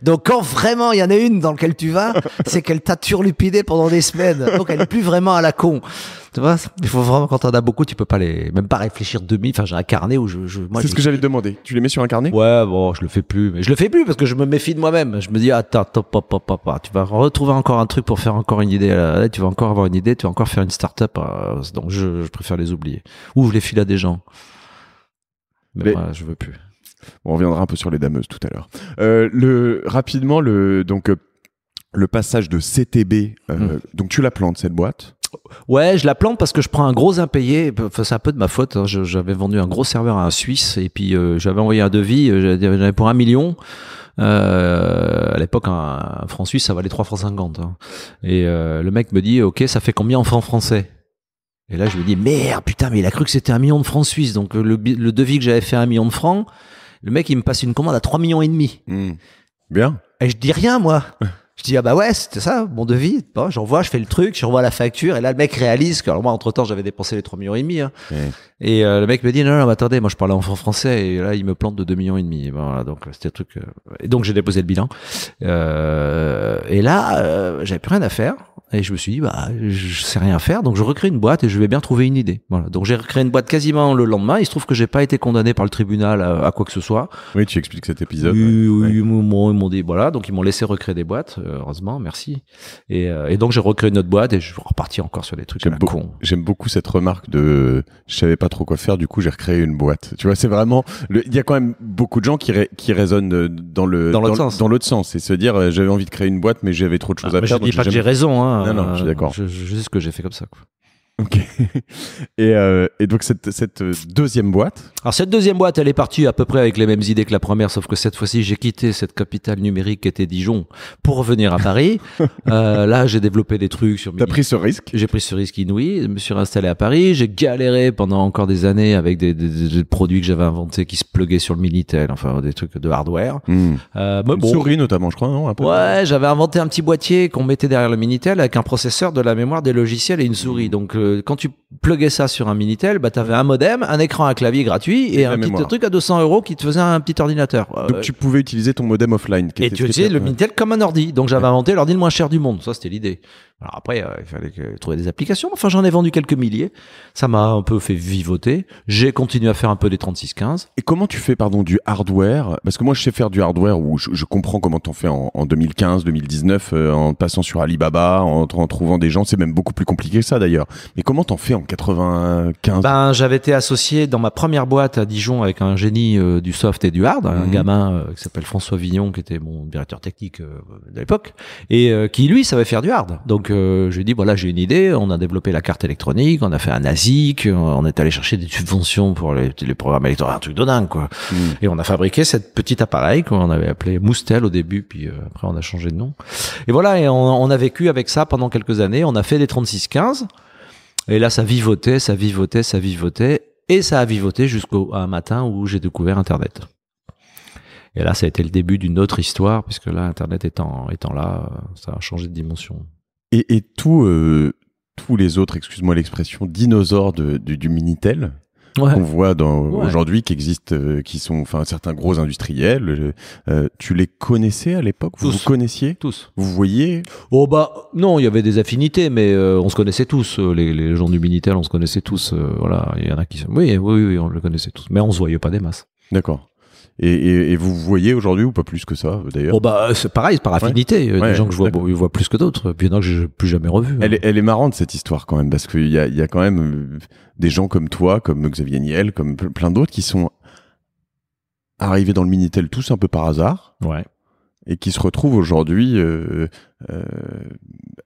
Donc quand vraiment il y en a une dans laquelle tu vas, c'est qu'elle t'a turlupidé pendant des semaines. Donc elle est plus vraiment à la con. Tu vois, il faut vraiment, quand t'en as beaucoup, tu peux pas même pas réfléchir 2000. Enfin, j'ai un carnet où moi, c'est ce que j'allais te demander. Tu les mets sur un carnet? Ouais, bon, je le fais plus. Mais je le fais plus parce que je me méfie de moi-même. Je me dis, attends, pop. Tu vas retrouver encore un truc pour faire encore une idée. Là, tu vas encore avoir une idée, tu vas encore faire une start-up. Donc, je préfère les oublier. Ou je les file à des gens. Mais moi, je veux plus. On reviendra un peu sur les dameuses tout à l'heure. Rapidement, donc, le passage de CTB, donc tu la plantes cette boîte? Ouais, je la plante parce que je prends un gros impayé. Enfin, c'est un peu de ma faute. Hein. J'avais vendu un gros serveur à un Suisse et puis j'avais envoyé un devis. J'avais pour 1 million. À l'époque, un franc suisse, ça valait 3 francs 50. Hein. Et le mec me dit, ok, ça fait combien en francs français? Et là, je me dis, merde, putain, mais il a cru que c'était 1 million de francs suisses. Donc le devis que j'avais fait 1 million de francs, le mec, il me passe une commande à 3 millions et demi. Bien. Et je dis rien, moi. Je dis, ah bah ouais, c'était ça, mon devis. Bon, j'envoie, je fais le truc, je revois la facture. Et là, le mec réalise que, alors moi, entre-temps, j'avais dépensé les 3 millions et demi. Hein. Et le mec me dit, non, mais attendez, moi, je parlais en français. Et là, il me plante de 2 millions et demi. Et ben, voilà, donc, c'était le truc. Et donc, j'ai déposé le bilan. Et là, j'avais plus rien à faire. Et je me suis dit, bah, je sais rien faire. Donc, je recrée une boîte et je vais bien trouver une idée. Voilà. Donc, j'ai recréé une boîte quasiment le lendemain. Il se trouve que j'ai pas été condamné par le tribunal à quoi que ce soit. Oui, tu expliques cet épisode. Oui, ils m'ont dit, voilà. Donc, ils m'ont laissé recréer des boîtes. Heureusement, merci. Et donc, j'ai recréé une autre boîte et je vais repartir encore sur des trucs cons. J'aime beaucoup cette remarque de je savais pas trop quoi faire, du coup, j'ai recréé une boîte. Tu vois, c'est vraiment, il y a quand même beaucoup de gens qui raisonnent dans l'autre sens et se dire, j'avais envie de créer une boîte, mais j'avais trop de choses à faire. Je dis pas que j'ai raison, hein. Non, je suis d'accord. Je sais ce que j'ai fait comme ça, quoi. Ok. Et donc cette deuxième boîte. Alors cette deuxième boîte, elle est partie à peu près avec les mêmes idées que la première, sauf que cette fois-ci, j'ai quitté cette capitale numérique qui était Dijon pour revenir à Paris. Là, j'ai développé des trucs sur. T'as pris ce risque? J'ai pris ce risque inouï. Je me suis réinstallé à Paris. J'ai galéré pendant encore des années avec des produits que j'avais inventés qui se pluguaient sur le Minitel, enfin des trucs de hardware. Souris notamment, je crois, non? Un peu. Ouais, j'avais inventé un petit boîtier qu'on mettait derrière le Minitel avec un processeur, de la mémoire, des logiciels et une souris. Donc quand tu pluguais ça sur un Minitel, bah t'avais un modem, un écran à clavier gratuit et un petit truc à 200 € qui te faisait un petit ordinateur. Donc tu pouvais utiliser ton modem offline. Et tu utilisais le Minitel comme un ordi. Donc j'avais inventé l'ordi le moins cher du monde. Ça c'était l'idée. Alors après, il fallait trouver des applications. Enfin, j'en ai vendu quelques milliers. Ça m'a un peu fait vivoter. J'ai continué à faire un peu des 3615. Et comment tu fais, du hardware? Parce que moi, je sais faire du hardware où je comprends comment t'en fais en 2015, 2019, en passant sur Alibaba, en trouvant des gens. C'est même beaucoup plus compliqué que ça, d'ailleurs. Mais comment t'en fais en 95? Ben, j'avais été associé dans ma première boîte à Dijon avec un génie du soft et du hard, un gamin qui s'appelle François Vignon, qui était mon directeur technique de l'époque, et qui, lui, savait faire du hard. Donc, je lui ai dit, voilà, j'ai une idée, on a développé la carte électronique, on a fait un ASIC, on est allé chercher des subventions pour les programmes électroniques, un truc de dingue, quoi. Et on a fabriqué cette petite appareil qu'on avait appelé Moustel au début, puis après on a changé de nom. Et voilà, et on a vécu avec ça pendant quelques années, on a fait des 3615, et là ça vivotait, et ça a vivoté jusqu'à un matin où j'ai découvert Internet. Et là, ça a été le début d'une autre histoire, puisque là, Internet étant là, ça a changé de dimension. Et tous les autres, excuse-moi l'expression, dinosaures du Minitel qu'on voit aujourd'hui, qui existent, qui sont certains gros industriels, tu les connaissais à l'époque? Vous connaissiez? Tous. Vous voyez? Oh bah non, il y avait des affinités, mais on se connaissait tous. Les gens du Minitel, on se connaissait tous. Voilà, il y en a qui... Oui, on le connaissait tous. Mais on se voyait pas des masses. D'accord. Et vous voyez aujourd'hui ou pas plus que ça d'ailleurs? Oh bah c'est pareil, c'est par affinité. Des gens que je vois plus que d'autres, puis il y en a que j'ai plus jamais revus. Elle est marrante cette histoire quand même, parce qu'il y a quand même des gens comme toi, comme Xavier Niel, comme plein d'autres qui sont arrivés dans le Minitel tous un peu par hasard. Ouais. Et qui se retrouvent aujourd'hui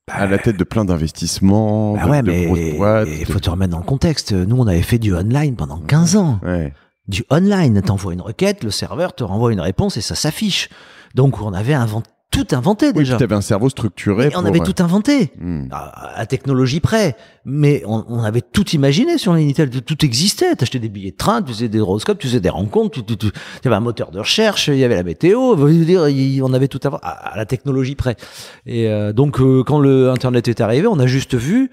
à la tête de plein d'investissements, de grosses boîtes. Il faut te remettre dans le contexte. Nous, on avait fait du online pendant 15 ans. Ouais. Du online, t'envoies une requête, le serveur te renvoie une réponse et ça s'affiche. Donc on avait tout inventé déjà. Oui, tu avais un cerveau structuré. On avait tout inventé, à technologie près. Mais on avait tout imaginé sur le Minitel, tout existait. T'achetais des billets de train, tu faisais des horoscopes, tu faisais des rencontres, il y avait un moteur de recherche, il y avait la météo. On avait tout à la technologie près. Et donc quand le Internet est arrivé, on a juste vu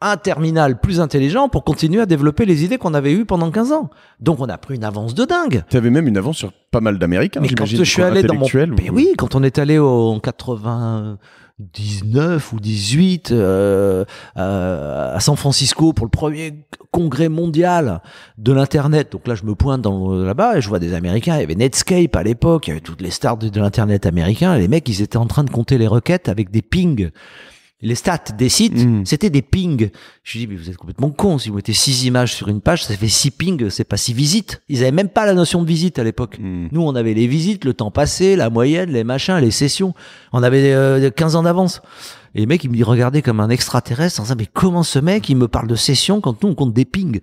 un terminal plus intelligent pour continuer à développer les idées qu'on avait eues pendant 15 ans. Donc on a pris une avance de dingue. Tu avais même une avance sur pas mal d'Américains. Mais quand je suis allé dans mon... Mais oui, quand on est allé en 99 ou 18 à San Francisco pour le premier congrès mondial de l'internet. Donc là je me pointe là-bas et je vois des Américains, il y avait Netscape à l'époque, il y avait toutes les stars de l'internet américain, et les mecs ils étaient en train de compter les requêtes avec des pings. Les stats des sites, c'était des pings. Je dis, mais vous êtes complètement cons. Si vous mettez 6 images sur une page, ça fait 6 pings, c'est pas 6 visites. Ils avaient même pas la notion de visite à l'époque. Nous, on avait les visites, le temps passé, la moyenne, les machins, les sessions. On avait 15 ans d'avance. Et les mecs, ils me regardaient comme un extraterrestre en disant, mais comment ce mec, il me parle de sessions quand nous, on compte des pings?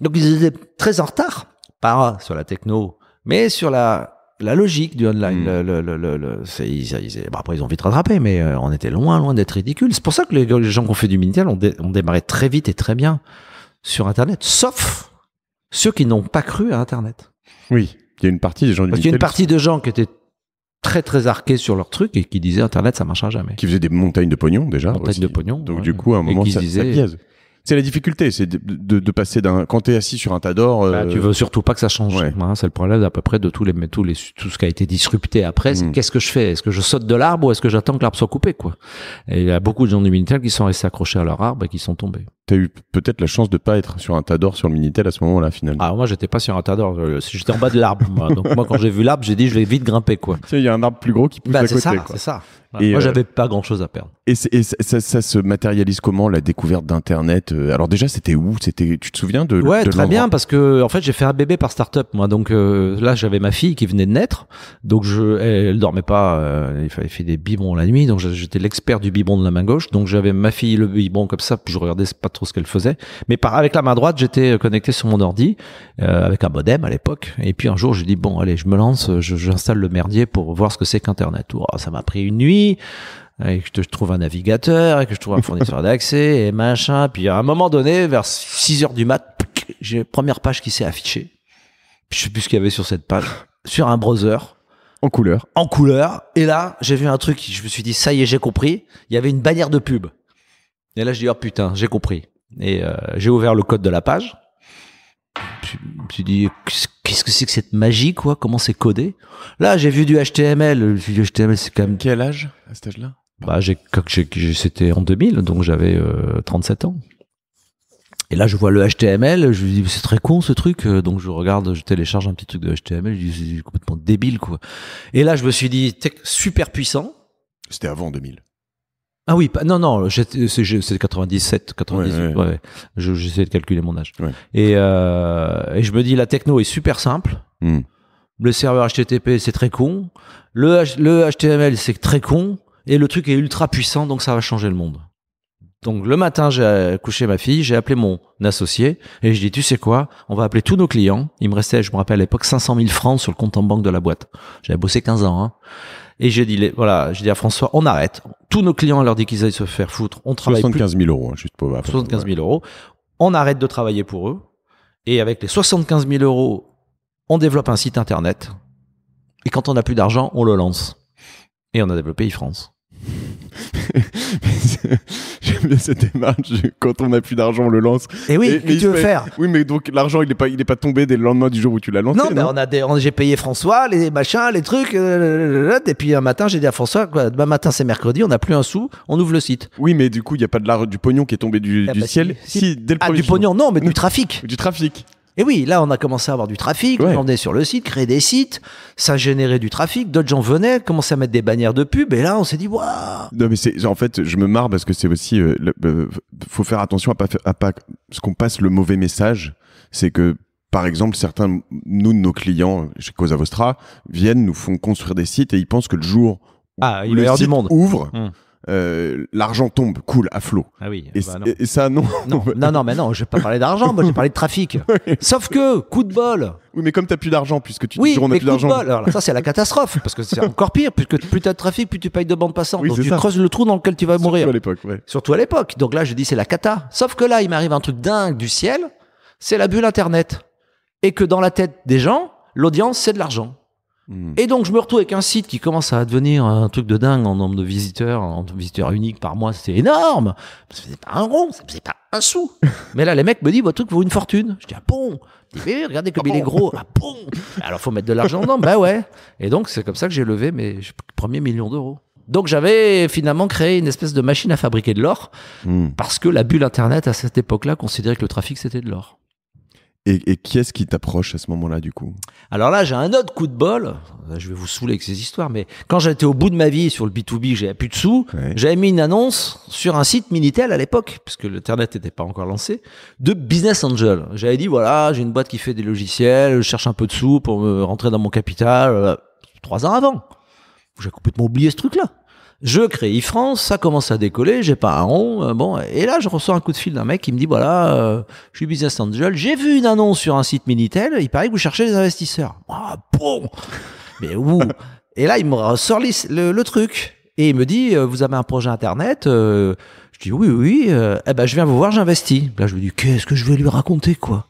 Donc, ils étaient très en retard. Pas sur la techno, mais sur la logique du online. Après, ils ont vite rattrapé, mais on était loin d'être ridicule. C'est pour ça que les gens qui ont fait du Minitel ont démarré très vite et très bien sur Internet, sauf ceux qui n'ont pas cru à Internet. Oui, il y a une partie des gens du Parce qu'il y a une partie de gens qui étaient très très arqués sur leur truc et qui disaient Internet, ça marchera jamais. Qui faisaient des montagnes de pognon déjà. Donc du coup, à un moment, ça biaise. C'est la difficulté, c'est de passer quand t'es assis sur un tas d'or. Tu veux surtout pas que ça change. Ouais. C'est le problème d'à peu près de tout ce qui a été disrupté après. C'est qu'est-ce que je fais? Est-ce que je saute de l'arbre ou est-ce que j'attends que l'arbre soit coupé, quoi? Et il y a beaucoup de gens du Minitel qui sont restés accrochés à leur arbre et qui sont tombés. T'as eu peut-être la chance de pas être sur un tas d'or sur le Minitel à ce moment-là, finalement. Ah, moi, j'étais pas sur un tas d'or. J'étais en bas de l'arbre, moi. Donc, moi, quand j'ai vu l'arbre, j'ai dit, je vais vite grimper, quoi. Il y a un arbre plus gros qui pousse à côté, quoi. C'est ça. Et moi, j'avais pas grand-chose à perdre. Et ça se matérialise comment, la découverte d'Internet? Alors déjà, c'était où? Tu te souviens de très bien, parce que en fait, j'ai fait un bébé par start-up, moi. Donc là, j'avais ma fille qui venait de naître. Donc elle dormait pas. Il fallait faire des biberons la nuit. Donc j'étais l'expert du biberon de la main gauche. Donc j'avais ma fille le biberon comme ça, puis je regardais pas trop ce qu'elle faisait. Mais avec la main droite, j'étais connecté sur mon ordi avec un modem à l'époque. Et puis un jour, j'ai dit bon, allez, je me lance, j'installe le merdier pour voir ce que c'est qu'Internet. Ça m'a pris une nuit. Et que je trouve un navigateur, et que je trouve un fournisseur d'accès, et machin. Puis à un moment donné, vers 6h du mat, j'ai la première page qui s'est affichée. Puis je sais plus ce qu'il y avait sur cette page. Sur un browser. En couleur. Et là, j'ai vu un truc, je me suis dit, ça y est, j'ai compris. Il y avait une bannière de pub. Et là, je dis, oh putain, j'ai compris. Et j'ai ouvert le code de la page. Je me suis dit, qu'est-ce que c'est que cette magie, quoi? Comment c'est codé? Là, j'ai vu du HTML. Du HTML, c'est quand même... Quel âge à cet âge-là? C'était en 2000, donc j'avais 37 ans. Et là, je vois le HTML, je me dis, c'est très con ce truc. Donc je regarde, je télécharge un petit truc de HTML, je dis, c'est complètement débile, quoi. Et là, je me suis dit, super puissant. C'était avant 2000. Ah oui, non, c'est 97, 98. Ouais. J'essaie de calculer mon âge. Ouais. Et je me dis, la techno est super simple. Le serveur HTTP, c'est très con. Le HTML, c'est très con. Et le truc est ultra puissant, donc ça va changer le monde. Donc le matin, j'ai couché ma fille, j'ai appelé mon associé et je dis, tu sais quoi, on va appeler tous nos clients. Il me restait, je me rappelle à l'époque, 500 000 francs sur le compte en banque de la boîte. J'avais bossé 15 ans. Et j'ai dit à François, on arrête. Tous nos clients, on leur dit qu'ils aillent se faire foutre. On travaille 75 000 euros, juste pour... 75 000 euros. On arrête de travailler pour eux. Et avec les 75 000 euros, on développe un site internet. Et quand on n'a plus d'argent, on le lance. Et on a développé eFrance. J'aime bien cette démarche. Quand on n'a plus d'argent, on le lance. Et oui, qu'est-ce que tu veux faire? Oui, mais donc l'argent, il est pas tombé dès le lendemain du jour où tu l'as lancé. Non, j'ai payé François, les machins, les trucs. Et puis un matin, j'ai dit à François, demain matin, c'est mercredi, on n'a plus un sou, on ouvre le site. Oui, mais du coup, il n'y a pas du pognon qui est tombé du ciel. Si, dès le premier jour. Pognon, non, mais du trafic. Du trafic. Et oui, là, on a commencé à avoir du trafic, on venait sur le site, créer des sites, ça générait du trafic, d'autres gens venaient, commençaient à mettre des bannières de pub, et là, on s'est dit, waouh! Non, mais en fait, je me marre parce que c'est aussi, faut faire attention à pas ce qu'on passe le mauvais message. C'est que, par exemple, certains, de nos clients, chez Cosa Vostra, viennent, nous font construire des sites et ils pensent que le jour où le site ouvre, l'argent tombe, coule à flot. Ah oui. Et ça, non. Mais non, je vais pas parler d'argent, moi, j'ai parlé de trafic. Sauf que, coup de bol. Oui, mais comme t'as plus d'argent, puisque tu dis on a plus d'argent. Oui, mais coup de bol. Alors ça, c'est la catastrophe, parce que c'est encore pire, puisque plus t'as de trafic, plus tu payes de bande passante. Donc tu creuses le trou dans lequel tu vas mourir. Surtout à l'époque. Donc là, je dis, c'est la cata. Sauf que là, il m'arrive un truc dingue du ciel, c'est la bulle Internet. Et que dans la tête des gens, l'audience, c'est de l'argent. Et donc je me retrouve avec un site qui commence à devenir un truc de dingue en nombre de visiteurs, en visiteurs uniques par mois, c'est énorme. Ça faisait pas un rond, ça faisait pas un sou. Mais là, les mecs me disent, votre truc vaut une fortune. Je dis, ah bon? Je dis, mais regardez comme il est gros. Ah bon? Alors, faut mettre de l'argent dedans. Ben ouais. Et donc, c'est comme ça que j'ai levé mes premiers millions d'euros. Donc, j'avais finalement créé une espèce de machine à fabriquer de l'or parce que la bulle Internet, à cette époque-là, considérait que le trafic, c'était de l'or. Et qui est-ce qui t'approche à ce moment-là, du coup? Alors là, j'ai un autre coup de bol. Je vais vous saouler avec ces histoires, mais quand j'étais au bout de ma vie sur le B2B, j'avais plus de sous, j'avais mis une annonce sur un site Minitel à l'époque, parce que l'Internet n'était pas encore lancé, de Business Angel. J'avais dit, voilà, j'ai une boîte qui fait des logiciels, je cherche un peu de sous pour me rentrer dans mon capital. 3 ans avant. J'ai complètement oublié ce truc-là. Je crée e-France, ça commence à décoller, j'ai pas un rond, bon, et là je reçois un coup de fil d'un mec qui me dit voilà, je suis Business Angel, j'ai vu une annonce sur un site Minitel, il paraît que vous cherchez des investisseurs. Ah bon, mais où? Et là il me ressort le truc et il me dit vous avez un projet internet, je dis oui, eh ben je viens vous voir, j'investis. Là je me dis qu'est-ce que je vais lui raconter quoi?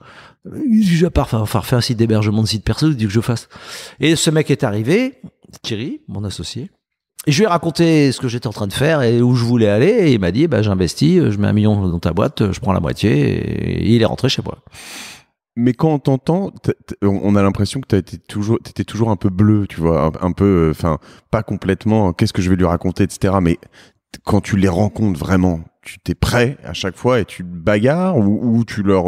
J'ai pas faire un site d'hébergement de site perso, il dit que je fasse. Et ce mec est arrivé, Thierry, mon associé. Et je lui ai raconté ce que j'étais en train de faire et où je voulais aller. Et il m'a dit, j'investis, je mets 1 million dans ta boîte, je prends la moitié. Et il est rentré chez moi. Mais quand on t'entend, on a l'impression que t'étais toujours un peu bleu, tu vois, un peu, enfin, pas complètement, qu'est-ce que je vais lui raconter, etc. Mais quand tu les rencontres vraiment, tu t'es prêt à chaque fois et tu te bagarres ou tu leur,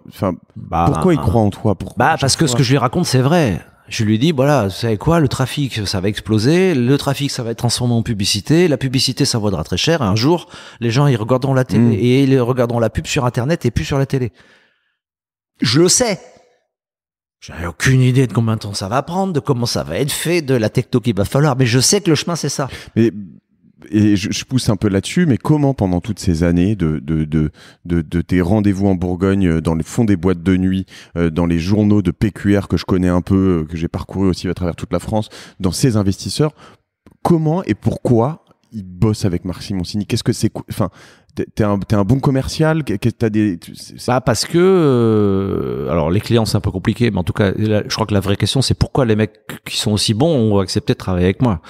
enfin, pourquoi ils croient en toi? Parce que ce que je lui raconte, c'est vrai. Je lui dis, voilà, vous savez quoi, le trafic, ça va exploser, le trafic, ça va être transformé en publicité, la publicité, ça vaudra très cher, et un jour, les gens, ils regarderont la télé, et ils regarderont la pub sur Internet et plus sur la télé. Je le sais. J'avais aucune idée de combien de temps ça va prendre, de comment ça va être fait, de la techno qu'il va falloir, mais je sais que le chemin, c'est ça. Et je pousse un peu là-dessus, mais comment pendant toutes ces années de tes rendez-vous en Bourgogne, dans les fonds des boîtes de nuit, dans les journaux de PQR que je connais un peu, que j'ai parcouru aussi à travers toute la France, dans ces investisseurs, comment et pourquoi ils bossent avec Marc Simoncini? Qu'est-ce que c'est? Enfin, t'es un bon commercial? T'as des... parce que alors les clients c'est un peu compliqué, mais en tout cas, je crois que la vraie question c'est pourquoi les mecs qui sont aussi bons ont accepté de travailler avec moi.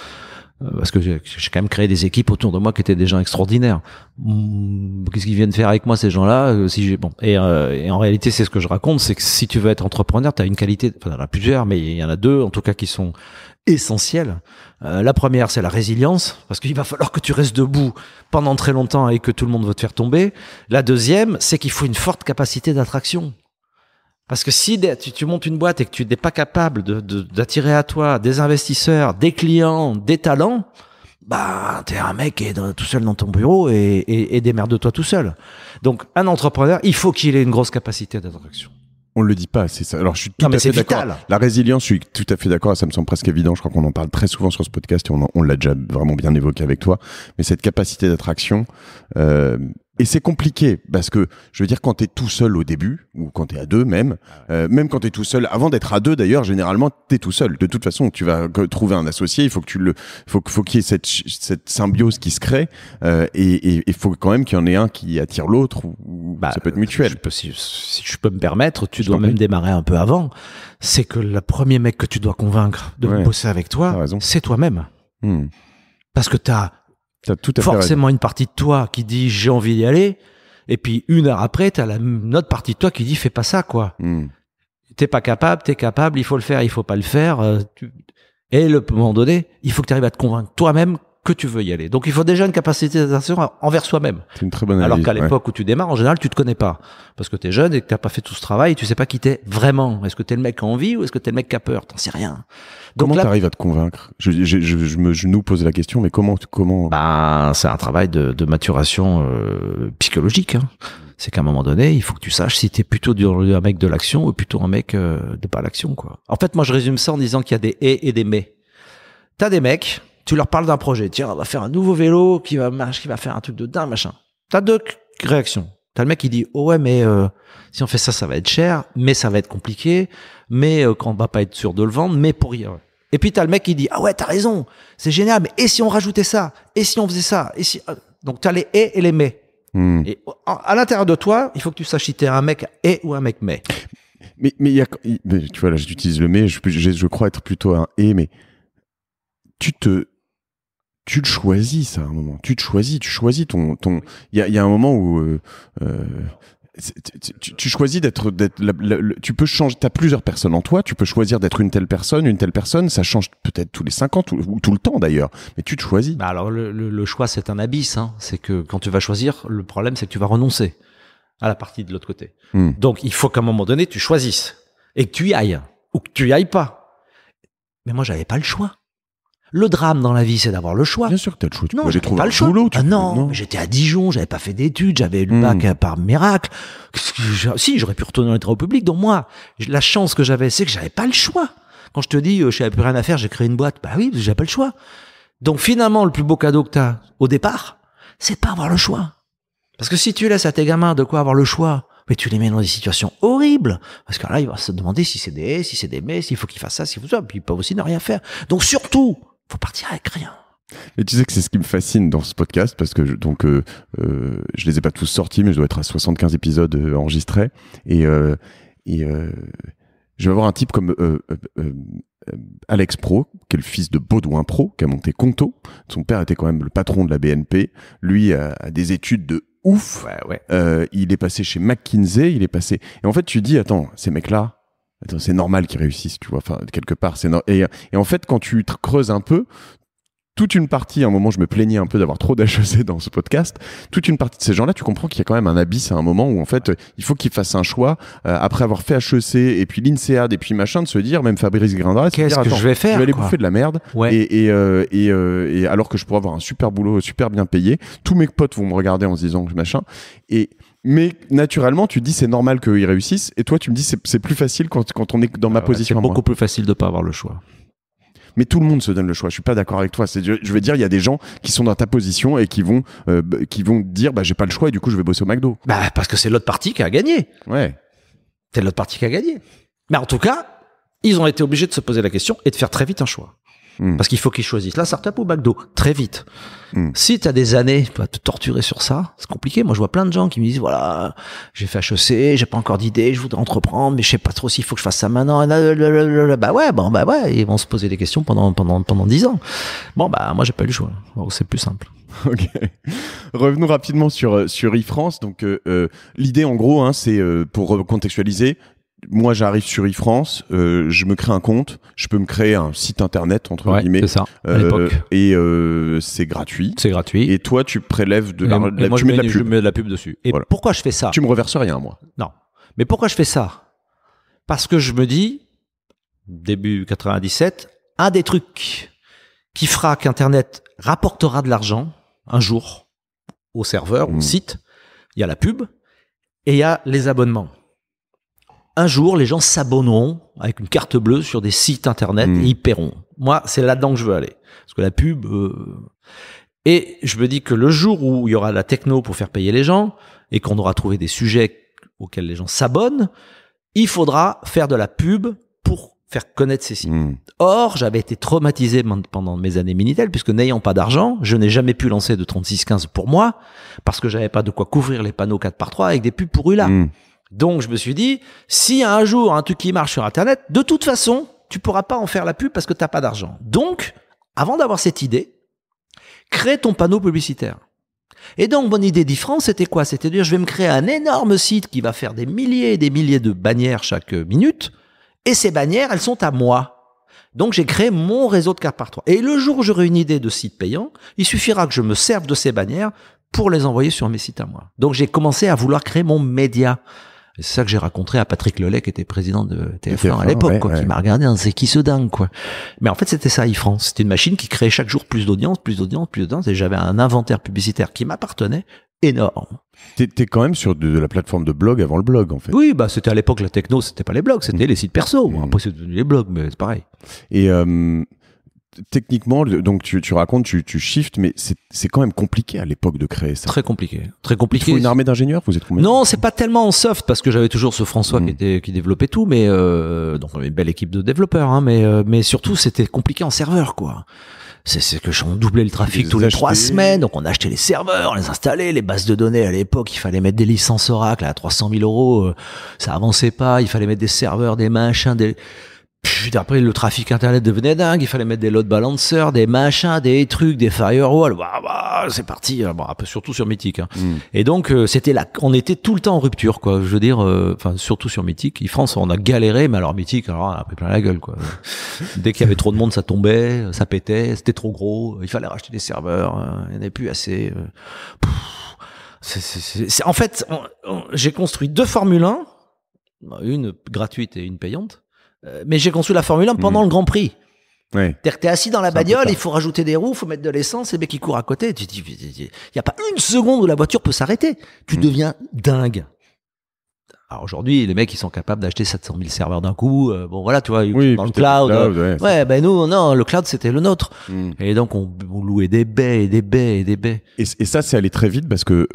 Parce que j'ai quand même créé des équipes autour de moi qui étaient des gens extraordinaires. Qu'est-ce qu'ils viennent faire avec moi ces gens-là? Et en réalité, c'est ce que je raconte, c'est que si tu veux être entrepreneur, tu as une qualité, enfin, il y en a plusieurs, mais il y en a 2 en tout cas qui sont essentielles. La première, c'est la résilience, parce qu'il va falloir que tu restes debout pendant très longtemps et que tout le monde va te faire tomber. La deuxième, c'est qu'il faut une forte capacité d'attraction. Parce que si tu montes une boîte et que tu n'es pas capable d'attirer à toi des investisseurs, des clients, des talents, t'es un mec qui est tout seul dans ton bureau et démerde-toi tout seul. Donc, un entrepreneur, il faut qu'il ait une grosse capacité d'attraction. On le dit pas, c'est ça. Alors, je suis tout à fait d'accord. Vital. La résilience, je suis tout à fait d'accord. Ça me semble presque évident. Je crois qu'on en parle très souvent sur ce podcast et on l'a déjà vraiment bien évoqué avec toi. Mais cette capacité d'attraction, et c'est compliqué parce que, je veux dire, quand t'es tout seul au début, ou quand t'es à 2 même, même quand t'es tout seul, avant d'être à 2 d'ailleurs, généralement, t'es tout seul. De toute façon, tu vas trouver un associé, il faut que faut qu'il y ait cette symbiose qui se crée, et il faut quand même qu'il y en ait un qui attire l'autre, ou ça peut être mutuel. Si je peux me permettre, tu dois même démarrer un peu avant. C'est que le premier mec que tu dois convaincre de bosser avec toi, c'est toi-même. Parce que t'as tout à forcément une partie de toi qui dit j'ai envie d'y aller, et puis 1 heure après t'as une autre partie de toi qui dit fais pas ça quoi. T'es pas capable, t'es capable, il faut le faire, il faut pas le faire, et à un moment donné il faut que tu arrives à te convaincre toi-même que tu veux y aller. Donc il faut déjà une capacité d'attention envers soi-même. C'est une très bonne analyse. Alors qu'à l'époque où tu démarres, en général, tu te connais pas. Parce que t'es jeune et que t'as pas fait tout ce travail, et tu sais pas qui t'es vraiment. Est-ce que t'es le mec qui a envie ou est-ce que t'es le mec qui a peur? T'en sais rien. Donc comment t'arrives à te convaincre? Je nous pose la question, mais comment? C'est un travail de maturation psychologique. C'est qu'à un moment donné, il faut que tu saches si t'es plutôt un mec de l'action ou plutôt un mec de pas l'action, quoi. En fait, moi, je résume ça en disant qu'il y a des et des mais. T'as des mecs, tu leur parles d'un projet. Tiens, on va faire un nouveau vélo qui va faire un truc de dingue, machin. T'as 2 réactions. T'as le mec qui dit, oh ouais, mais si on fait ça, ça va être cher, mais ça va être compliqué, mais quand on va pas être sûr de le vendre, mais pour rien. Et puis t'as le mec qui dit, ah ouais, t'as raison, c'est génial, mais et si on rajoutait ça? Et si on faisait ça? Et si... Donc t'as les et les mais. Et à l'intérieur de toi, il faut que tu saches si t'es un mec et ou un mec mais. Mais tu vois, là, j'utilise le mais, je crois être plutôt un et, mais tu te tu le choisis, ça, à un moment. Tu choisis ton. Il y a un moment où tu choisis d'être tu peux changer. T'as plusieurs personnes en toi. Tu peux choisir d'être une telle personne. Ça change peut-être tous les 5 ans, ou tout le temps d'ailleurs. Mais tu te choisis. Bah alors le choix, c'est un abysse. Hein. C'est que quand tu vas choisir, le problème, c'est que tu vas renoncer à la partie de l'autre côté. Donc il faut qu'à un moment donné, tu choisisses et que tu y ailles ou que tu y ailles pas. Mais moi, j'avais pas le choix. Le drame dans la vie, c'est d'avoir le choix. Bien sûr que t'as le choix. Non, j'avais pas le choix. Boulot, non, mais j'étais à Dijon, j'avais pas fait d'études, j'avais eu le bac par miracle. Si, j'aurais pu retourner dans les travaux publics. Donc moi, la chance que j'avais, c'est que j'avais pas le choix. Quand je te dis, je n'avais plus rien à faire, j'ai créé une boîte. Bah oui, j'avais pas le choix. Donc finalement, le plus beau cadeau que t'as au départ, c'est de pas avoir le choix. Parce que si tu laisses à tes gamins de quoi avoir le choix, mais tu les mets dans des situations horribles. Parce que là, ils vont se demander si c'est des mais, s'il faut qu'ils fassent ça, s'il faut ça. Puis ils peuvent aussi ne rien faire. Donc surtout, faut partir avec rien. Et tu sais que c'est ce qui me fascine dans ce podcast, parce que je les ai pas tous sortis, mais je dois être à 75 épisodes enregistrés. Et je vais avoir un type comme Alex Pro, qui est le fils de Baudouin Pro, qui a monté Conto. Son père était quand même le patron de la BNP. Lui a des études de ouf. Ouais. Il est passé chez McKinsey, Et en fait, tu dis, attends, ces mecs-là, c'est normal qu'ils réussissent, tu vois. Enfin, quelque part, et en fait, quand tu creuses un peu, toute une partie, à un moment, je me plaignais un peu d'avoir trop d'HEC dans ce podcast. Toute une partie de ces gens-là, tu comprends qu'il y a quand même un abysse à un moment où, en fait, il faut qu'ils fassent un choix, après avoir fait HEC, et puis l'INSEAD, et puis machin, de se dire, même Fabrice Grindra, qu'est-ce que je vais faire? Je vais aller bouffer de la merde. Ouais. Et alors que je pourrais avoir un super boulot, super bien payé. Tous mes potes vont me regarder en se disant machin. Mais naturellement, tu te dis c'est normal qu'ils réussissent, et toi tu me dis c'est plus facile quand on est dans ma position. C'est beaucoup plus facile de pas avoir le choix. Mais tout le monde se donne le choix. Je suis pas d'accord avec toi. Je veux dire, il y a des gens qui sont dans ta position et qui vont dire j'ai pas le choix et du coup je vais bosser au McDo. Bah parce que c'est l'autre partie qui a gagné. Ouais. C'est l'autre partie qui a gagné. Mais en tout cas, ils ont été obligés de se poser la question et de faire très vite un choix. Parce qu'il faut qu'ils choisissent la startup ou McDo, très vite. Si tu as des années, tu vas te torturer sur ça, c'est compliqué. Moi, je vois plein de gens qui me disent, voilà, j'ai fait HEC, j'ai pas encore d'idée, je voudrais entreprendre, mais je sais pas trop s'il faut que je fasse ça maintenant. Bah ouais, ils vont se poser des questions pendant 10 ans. Bon, bah, moi, j'ai pas eu le choix. Donc, c'est plus simple. Ok. Revenons rapidement sur eFrance. Donc, l'idée, en gros, c'est pour contextualiser. Moi, j'arrive sur eFrance, je me crée un compte, je peux me créer un site internet, entre guillemets. C'est ça, à l'époque. Et c'est gratuit. C'est gratuit. Et toi, tu prélèves de la moi, tu mets de la pub. Je mets de la pub dessus. Et voilà. Pourquoi je fais ça? Tu me reverses rien, moi. Non. Mais pourquoi je fais ça? Parce que je me dis, début 97, un des trucs qui fera qu'Internet rapportera de l'argent un jour au serveur, au site, il y a la pub et il y a les abonnements. Un jour, les gens s'abonneront avec une carte bleue sur des sites internet et ils paieront. Moi, c'est là-dedans que je veux aller. Parce que la pub... Et je me dis que le jour où il y aura la techno pour faire payer les gens et qu'on aura trouvé des sujets auxquels les gens s'abonnent, il faudra faire de la pub pour faire connaître ces sites. Or, j'avais été traumatisé pendant mes années Minitel puisque n'ayant pas d'argent, je n'ai jamais pu lancer de 3615 pour moi parce que j'avais pas de quoi couvrir les panneaux 4x3 avec des pubs pour ULA. Donc, je me suis dit, s'il y a un jour un truc qui marche sur Internet, de toute façon, tu pourras pas en faire la pub parce que t'as pas d'argent. Donc, avant d'avoir cette idée, crée ton panneau publicitaire. Et donc, mon idée d'eFrance, c'était quoi? C'était de dire, je vais me créer un énorme site qui va faire des milliers et des milliers de bannières chaque minute. Et ces bannières, elles sont à moi. Donc, j'ai créé mon réseau de 4x3. Et le jour où j'aurai une idée de site payant, il suffira que je me serve de ces bannières pour les envoyer sur mes sites à moi. Donc, j'ai commencé à vouloir créer mon média. Et c'est ça que j'ai raconté à Patrick Lelay, qui était président de TF1 à l'époque, qui m'a regardé, c'est qui ce dingue, quoi. Mais en fait, c'était ça, eFrance. C'était une machine qui créait chaque jour plus d'audience, et j'avais un inventaire publicitaire qui m'appartenait énorme. T'es quand même sur de la plateforme de blog avant le blog, en fait. Oui, bah, c'était à l'époque, la techno, c'était pas les blogs, c'était les sites perso. Après, c'est devenu les blogs, mais c'est pareil. Et, techniquement, donc tu racontes, tu shifts, mais c'est quand même compliqué à l'époque de créer ça. Très compliqué. Il faut une armée d'ingénieurs, vous êtes combien? Non, c'est pas tellement en soft parce que j'avais toujours ce François qui développait tout, mais donc on avait une belle équipe de développeurs, hein, mais surtout c'était compliqué en serveur, quoi. C'est que on doublait le trafic tous les 3 semaines, donc on achetait les serveurs, on les installait, les bases de données à l'époque, il fallait mettre des licences Oracle à 300 000 €, ça avançait pas, il fallait mettre des serveurs, des machins, Puis après, le trafic internet devenait dingue. Il fallait mettre des load balancers, des machins, des trucs, des firewalls. C'est parti. Bon, un peu surtout sur Mythic. Hein. Et donc, on était tout le temps en rupture, quoi. Je veux dire, surtout sur Mythic. France, on a galéré, mais alors Mythic, alors, on a pris plein la gueule, quoi. Dès qu'il y avait trop de monde, ça tombait, ça pétait, c'était trop gros. Il fallait racheter des serveurs. Il n'y en avait plus assez. En fait, j'ai construit 2 Formule 1, une gratuite et une payante. Mais j'ai construit la Formule 1 pendant le Grand Prix. Ouais. C'est-à-dire que t'es assis dans la bagnole, il faut rajouter des roues, il faut mettre de l'essence, et le mec qui court à côté. Il y a pas une seconde où la voiture peut s'arrêter. Tu deviens dingue. Alors aujourd'hui, les mecs, ils sont capables d'acheter 700 000 serveurs d'un coup. Bon, voilà, tu vois, dans le cloud. Ouais, nous, non, le cloud, c'était le nôtre. Et donc, on louait des baies et des baies et des baies. Et ça, c'est allé très vite parce que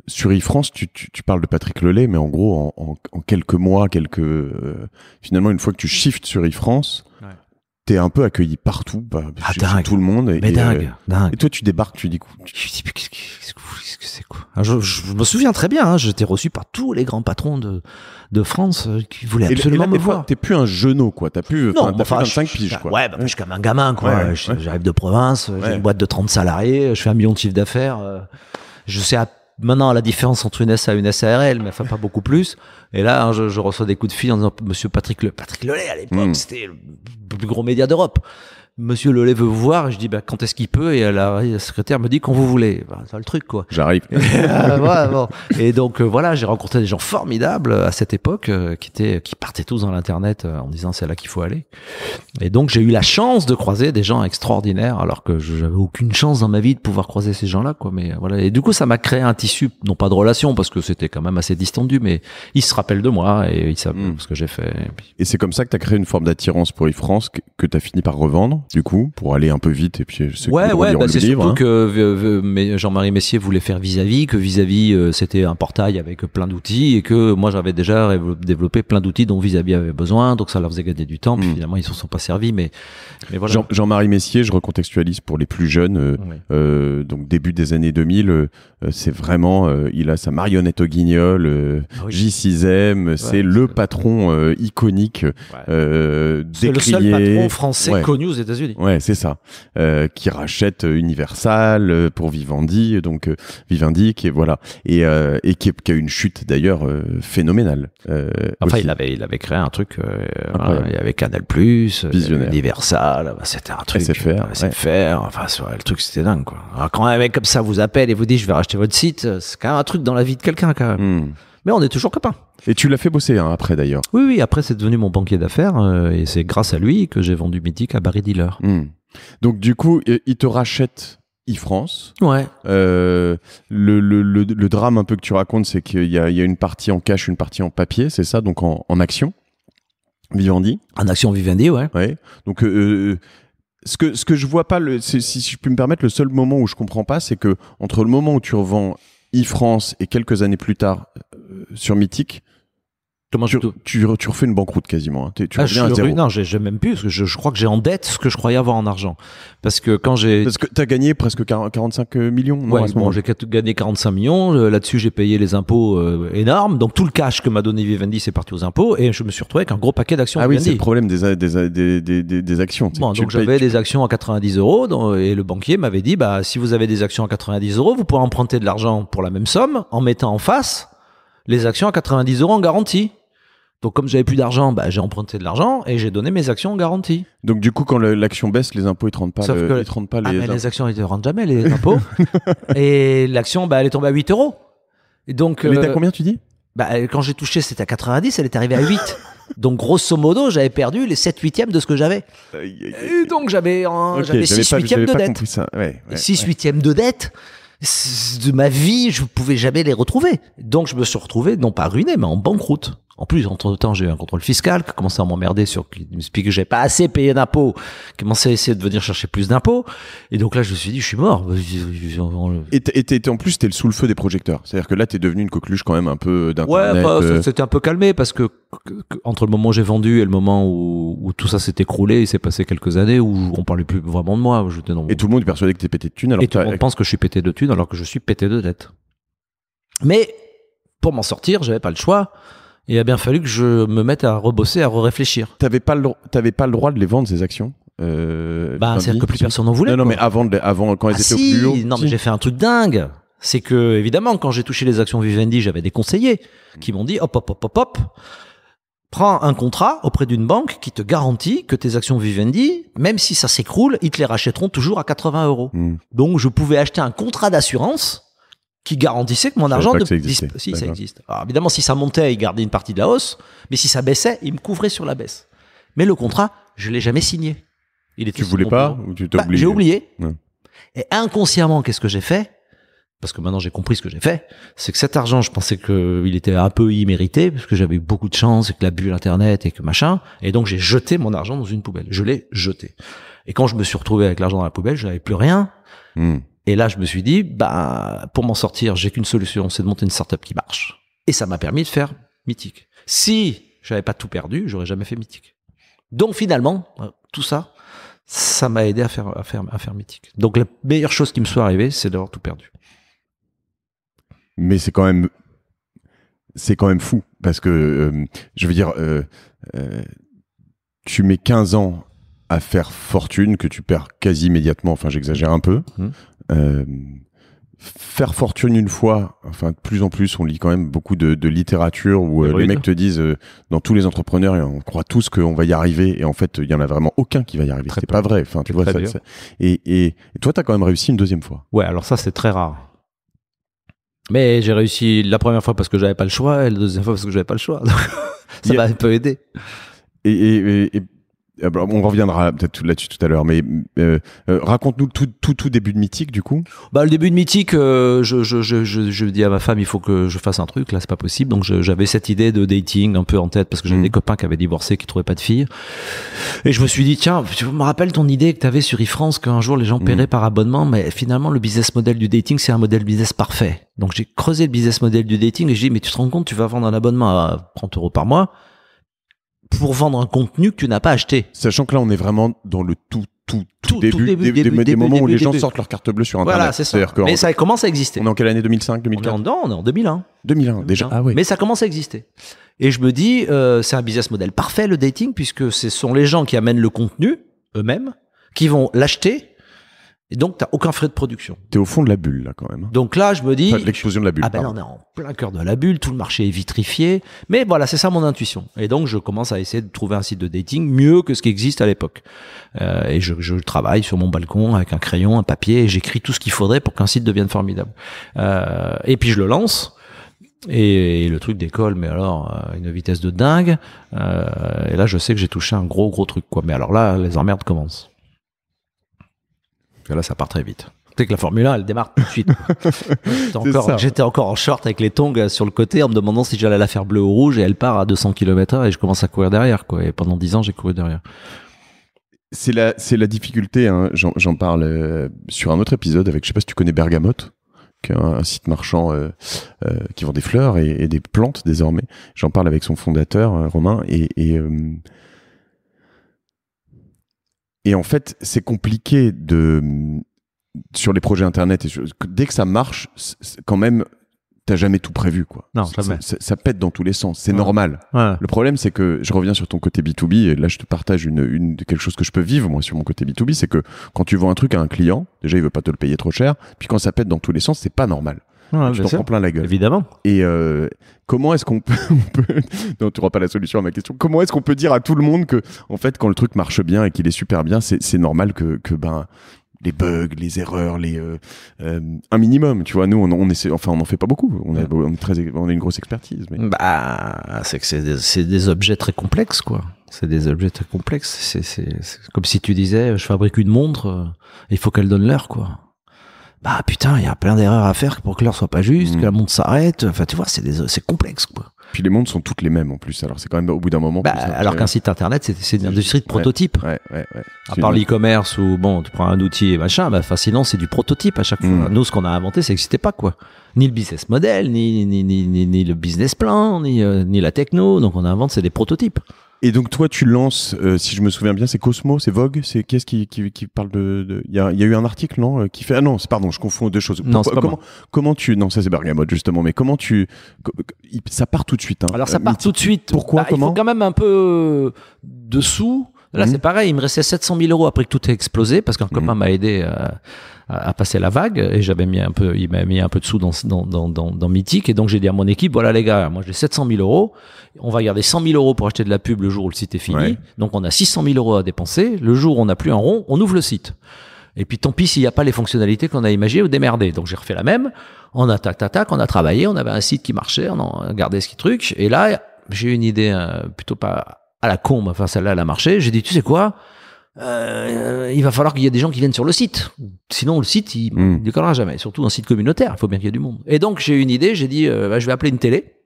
sur e-France, tu parles de Patrick Lelay, mais en gros, en quelques mois, finalement, une fois que tu shifts sur e-France, t'es un peu accueilli partout, chez tout le monde. Dingue. Et toi, tu débarques, tu dis quoi? Qu'est-ce que c'est quoi? Je me souviens très bien, hein, j'étais reçu par tous les grands patrons de France qui voulaient absolument me voir. T'es plus un genou, quoi. T'as plus 25 piges, quoi. Ouais, je suis comme un gamin, quoi. Ouais, j'arrive de province, j'ai une boîte de 30 salariés, je fais 1 million de chiffre d'affaires. Je sais maintenant la différence entre une SA et une SARL, mais enfin pas beaucoup plus. Et là, je reçois des coups de fil en disant Monsieur Patrick Lelay, à l'époque, c'était le plus gros média d'Europe. Monsieur Lelay veut vous voir. Et je dis, quand est-ce qu'il peut? Et la secrétaire me dit quand vous voulez. C'est le truc, quoi. J'arrive. Bon. Et donc, voilà, j'ai rencontré des gens formidables à cette époque, qui partaient tous dans l'internet en disant c'est là qu'il faut aller. Et donc, j'ai eu la chance de croiser des gens extraordinaires, alors que j'avais aucune chance dans ma vie de pouvoir croiser ces gens-là, quoi. Mais voilà. Et du coup, ça m'a créé un tissu, non pas de relation, parce que c'était quand même assez distendu, mais ils se rappellent de moi et ils savent ce que j'ai fait. Et c'est comme ça que t'as créé une forme d'attirance pour e-France que t'as fini par revendre, du coup, pour aller un peu vite et puis c'est surtout que Jean-Marie Messier voulait faire Vis-à-vis, que Vis-à-vis c'était un portail avec plein d'outils et que moi j'avais déjà développé plein d'outils dont Vis-à-vis avait besoin, donc ça leur faisait gagner du temps. Puis finalement ils s'en sont pas servis, mais voilà. Jean-Marie Messier, je recontextualise pour les plus jeunes, donc début des années 2000, c'est vraiment, il a sa marionnette au guignol, J6M, c'est le patron iconique, c'est le seul patron français connu aux États-Unis. Ouais, c'est ça. Qui rachète Universal pour Vivendi, donc Vivendi, qui est voilà, et qui a une chute d'ailleurs phénoménale. Enfin, il avait créé un truc. Il y avait Canal+, Universal, c'était un truc. SFR. Enfin, le truc c'était dingue, quoi. Alors, quand un mec comme ça vous appelle et vous dit je vais racheter votre site, c'est quand même un truc dans la vie de quelqu'un, quand même. Mais on est toujours copains. Et tu l'as fait bosser après d'ailleurs. Oui, après c'est devenu mon banquier d'affaires et c'est grâce à lui que j'ai vendu Mythic à Barry Dealer. Donc du coup, il te rachète e-France. Ouais. Le drame un peu que tu racontes, c'est qu'il y a une partie en cash, une partie en papier, c'est ça, donc en action. Vivendi. En action Vivendi, ouais. Ouais. Donc ce que je vois pas, si je peux me permettre, le seul moment où je comprends pas, c'est que entre le moment où tu revends e-France et quelques années plus tard sur Mythic, tu refais une banqueroute quasiment. Tu reviens à zéro. Non, j'ai même plus, parce que je crois que j'ai en dette ce que je croyais avoir en argent. Parce que t'as gagné presque 45 millions. Non, j'ai gagné 45 millions. Là-dessus, j'ai payé les impôts énormes. Donc tout le cash que m'a donné Vivendi, c'est parti aux impôts. Et je me suis retrouvé avec un gros paquet d'actions. Ah oui, c'est le problème des actions. Bon, donc j'avais des actions à 90 €. Et le banquier m'avait dit, si vous avez des actions à 90 €, vous pourrez emprunter de l'argent pour la même somme en mettant en face les actions à 90 € en garantie. Donc, comme j'avais plus d'argent, j'ai emprunté de l'argent et j'ai donné mes actions en garantie. Donc, du coup, quand l'action baisse, les impôts, ils te rendent pas les actions, ils te rendent jamais les impôts. Et l'action, elle est tombée à 8 €. Et donc. Mais t'as combien, tu dis? Quand j'ai touché, c'était à 90, elle est arrivée à 8. Donc, grosso modo, j'avais perdu les 7/8 de ce que j'avais. Et donc, j'avais 6/8 de dette. 6/8 de dette. De ma vie, je pouvais jamais les retrouver. Donc, je me suis retrouvé, non pas ruiné, mais en banqueroute. En plus, entre-temps, j'ai eu un contrôle fiscal qui commençait à m'emmerder qui m'expliquait que j'avais pas assez payé d'impôts, qui commençait à essayer de venir chercher plus d'impôts. Et donc là, je me suis dit, je suis mort. Et en plus, t'es sous le feu des projecteurs. C'est-à-dire que là, t'es devenu une coqueluche quand même un peu d'internet. Ouais, c'était un peu calmé parce que entre le moment où j'ai vendu et le moment où tout ça s'est écroulé, il s'est passé quelques années où on parlait plus vraiment de moi. Et tout le monde est persuadé que t'es pété de thunes. Et tout le monde pense que je suis pété de thunes alors que je suis pété de dettes. Mais pour m'en sortir, j'avais pas le choix. Et il a bien fallu que je me mette à rebosser, à réfléchir. T'avais pas le droit de les vendre, ces actions C'est-à-dire que plus personne n'en voulait. Non, mais avant quand elles étaient au plus haut. Non, mais j'ai fait un truc dingue. C'est que, évidemment, quand j'ai touché les actions Vivendi, j'avais des conseillers qui m'ont dit, hop, prends un contrat auprès d'une banque qui te garantit que tes actions Vivendi, même si ça s'écroule, ils te les rachèteront toujours à 80 €. Donc, je pouvais acheter un contrat d'assurance qui garantissait que mon argent Si, ça existe. Alors, évidemment, si ça montait, il gardait une partie de la hausse, mais si ça baissait, il me couvrait sur la baisse. Mais le contrat, je l'ai jamais signé. Tu voulais pas ou tu t'as oublié? J'ai oublié. Ouais. Et inconsciemment, qu'est-ce que j'ai fait? Parce que maintenant j'ai compris ce que j'ai fait, c'est que cet argent, je pensais qu'il était un peu immérité, parce que j'avais eu beaucoup de chance, et que la bulle internet et que machin, et donc j'ai jeté mon argent dans une poubelle. Je l'ai jeté. Et quand je me suis retrouvé avec l'argent dans la poubelle, je n'avais plus rien. Et là, je me suis dit, pour m'en sortir, j'ai qu'une solution, c'est de monter une startup qui marche. Et ça m'a permis de faire Mythique. Si j'avais pas tout perdu, j'aurais jamais fait Mythique. Donc finalement, tout ça, ça m'a aidé à faire Mythique. Donc la meilleure chose qui me soit arrivée, c'est d'avoir tout perdu. Mais c'est quand même fou parce que je veux dire tu mets 15 ans à faire fortune que tu perds quasi immédiatement, enfin j'exagère un peu. Faire fortune une fois, enfin de plus en plus on lit quand même beaucoup de littérature où les mecs te disent dans tous les entrepreneurs on croit tous qu'on va y arriver et en fait il y en a vraiment aucun qui va y arriver. C'est pas vrai, enfin tu vois ça. Et toi t'as quand même réussi une deuxième fois. Ouais, alors ça c'est très rare. Mais j'ai réussi la première fois parce que j'avais pas le choix et la deuxième fois parce que j'avais pas le choix. Donc ça m'a un peu aidé. Et on reviendra peut-être là-dessus tout à l'heure, mais raconte-nous tout début de Mythique du coup. Le début de Mythique, je dis à ma femme, il faut que je fasse un truc, là c'est pas possible. Donc j'avais cette idée de dating un peu en tête parce que j'avais des copains qui avaient divorcé, qui trouvaient pas de filles. Et je me suis dit, tiens, tu me rappelles ton idée que tu avais sur iFrance qu'un jour les gens paieraient par abonnement, mais finalement le business model du dating c'est un modèle business parfait. Donc j'ai creusé le business model du dating et j'ai dit, mais tu te rends compte, tu vas vendre un abonnement à 30 € par mois pour vendre un contenu que tu n'as pas acheté. Sachant que là, on est vraiment dans le tout début, des moments où les gens sortent leur carte bleue sur Internet. Voilà, c'est ça. Mais ça commence à exister. On est en quelle année? 2005, 2004? On est en 2001. 2001, déjà. Ah oui. Mais ça commence à exister. Et je me dis, c'est un business model parfait, le dating, puisque ce sont les gens qui amènent le contenu, eux-mêmes, qui vont l'acheter. Et donc, t'as aucun frais de production. T'es au fond de la bulle, là, quand même. Donc là, je me dis... l'explosion de la bulle. Là, on est en plein cœur de la bulle, tout le marché est vitrifié. Mais voilà, c'est ça mon intuition. Et donc, je commence à essayer de trouver un site de dating mieux que ce qui existe à l'époque. Et je travaille sur mon balcon avec un crayon, un papier, et j'écris tout ce qu'il faudrait pour qu'un site devienne formidable. Et puis, je le lance. Et le truc décolle, mais alors, à une vitesse de dingue. Et là, je sais que j'ai touché un gros truc, quoi. Mais alors là, les emmerdes commencent. Et là, ça part très vite. Tu sais que la Formule 1, elle démarre tout de suite. J'étais encore en short avec les tongs sur le côté en me demandant si j'allais la faire bleue ou rouge et elle part à 200 km/h et je commence à courir derrière, quoi. Et pendant 10 ans, j'ai couru derrière. C'est la difficulté, hein. J'en parle sur un autre épisode avec, je sais pas si tu connais Bergamote, qui est un site marchand qui vend des fleurs et des plantes désormais. J'en parle avec son fondateur, Romain, et en fait, c'est compliqué sur les projets internet. Dès que ça marche, quand même, t'as jamais tout prévu, quoi. Non, jamais. Ça pète dans tous les sens. C'est normal. Ouais. Le problème, c'est que je reviens sur ton côté B2B et là, je te partage quelque chose que je peux vivre, moi, sur mon côté B2B. C'est que quand tu vends un truc à un client, déjà, il veut pas te le payer trop cher. Puis quand ça pète dans tous les sens, c'est pas normal. Ouais, tu t'en prends plein la gueule. Évidemment. Et comment est-ce qu'on peut non, tu n'auras pas la solution à ma question. Comment est-ce qu'on peut dire à tout le monde que, en fait, quand le truc marche bien et qu'il est super bien, c'est normal que les bugs, les erreurs, un minimum, tu vois. Nous, on essaie, enfin, on n'en fait pas beaucoup. On a une grosse expertise. Mais... c'est que c'est des objets très complexes, quoi. C'est des objets très complexes. C'est comme si tu disais, je fabrique une montre, il faut qu'elle donne l'heure, quoi. Putain, il y a plein d'erreurs à faire pour que l'heure soit pas juste, que la montre s'arrête. Enfin, tu vois, c'est complexe, quoi. Puis les montres sont toutes les mêmes en plus. Alors c'est quand même au bout d'un moment. Alors qu'un site internet, c'est une industrie de prototype. Ouais. À part l'e-commerce où tu prends un outil et machin, sinon c'est du prototype à chaque fois. Nous, ce qu'on a inventé, ça n'existait pas, quoi. Ni le business model, ni le business plan, ni la techno. Donc on invente, c'est des prototypes. Et donc toi tu lances, si je me souviens bien, c'est Cosmo, c'est Vogue, c'est qu'est-ce qui parle de il y a eu un article, non, qui fait pardon, je confonds deux choses. Non, comment tu, non, ça c'est Bergamote justement, mais comment ça part tout tout de suite. Hein. Alors ça part tout de suite. Pourquoi, il faut quand même un peu de sous. Là, c'est pareil, il me restait 700 000 euros après que tout ait explosé, parce qu'un copain m'a aidé à passer la vague, et il m'a mis un peu de sous dans Mythique, et donc j'ai dit à mon équipe, voilà les gars, moi j'ai 700 000 euros, on va garder 100 000 euros pour acheter de la pub le jour où le site est fini, Ouais. donc on a 600 000 euros à dépenser, le jour où on n'a plus un rond, on ouvre le site. Et puis tant pis s'il n'y a pas les fonctionnalités qu'on a imaginées ou démerdées. Donc j'ai refait la même, on a on a travaillé, on avait un site qui marchait, on a gardé ce truc, et là j'ai eu une idée plutôt pas à la con, enfin celle-là elle a marché, j'ai dit tu sais quoi, il va falloir qu'il y ait des gens qui viennent sur le site, sinon le site il décollera jamais, surtout un site communautaire, il faut bien qu'il y ait du monde. Et donc j'ai eu une idée, j'ai dit je vais appeler une télé,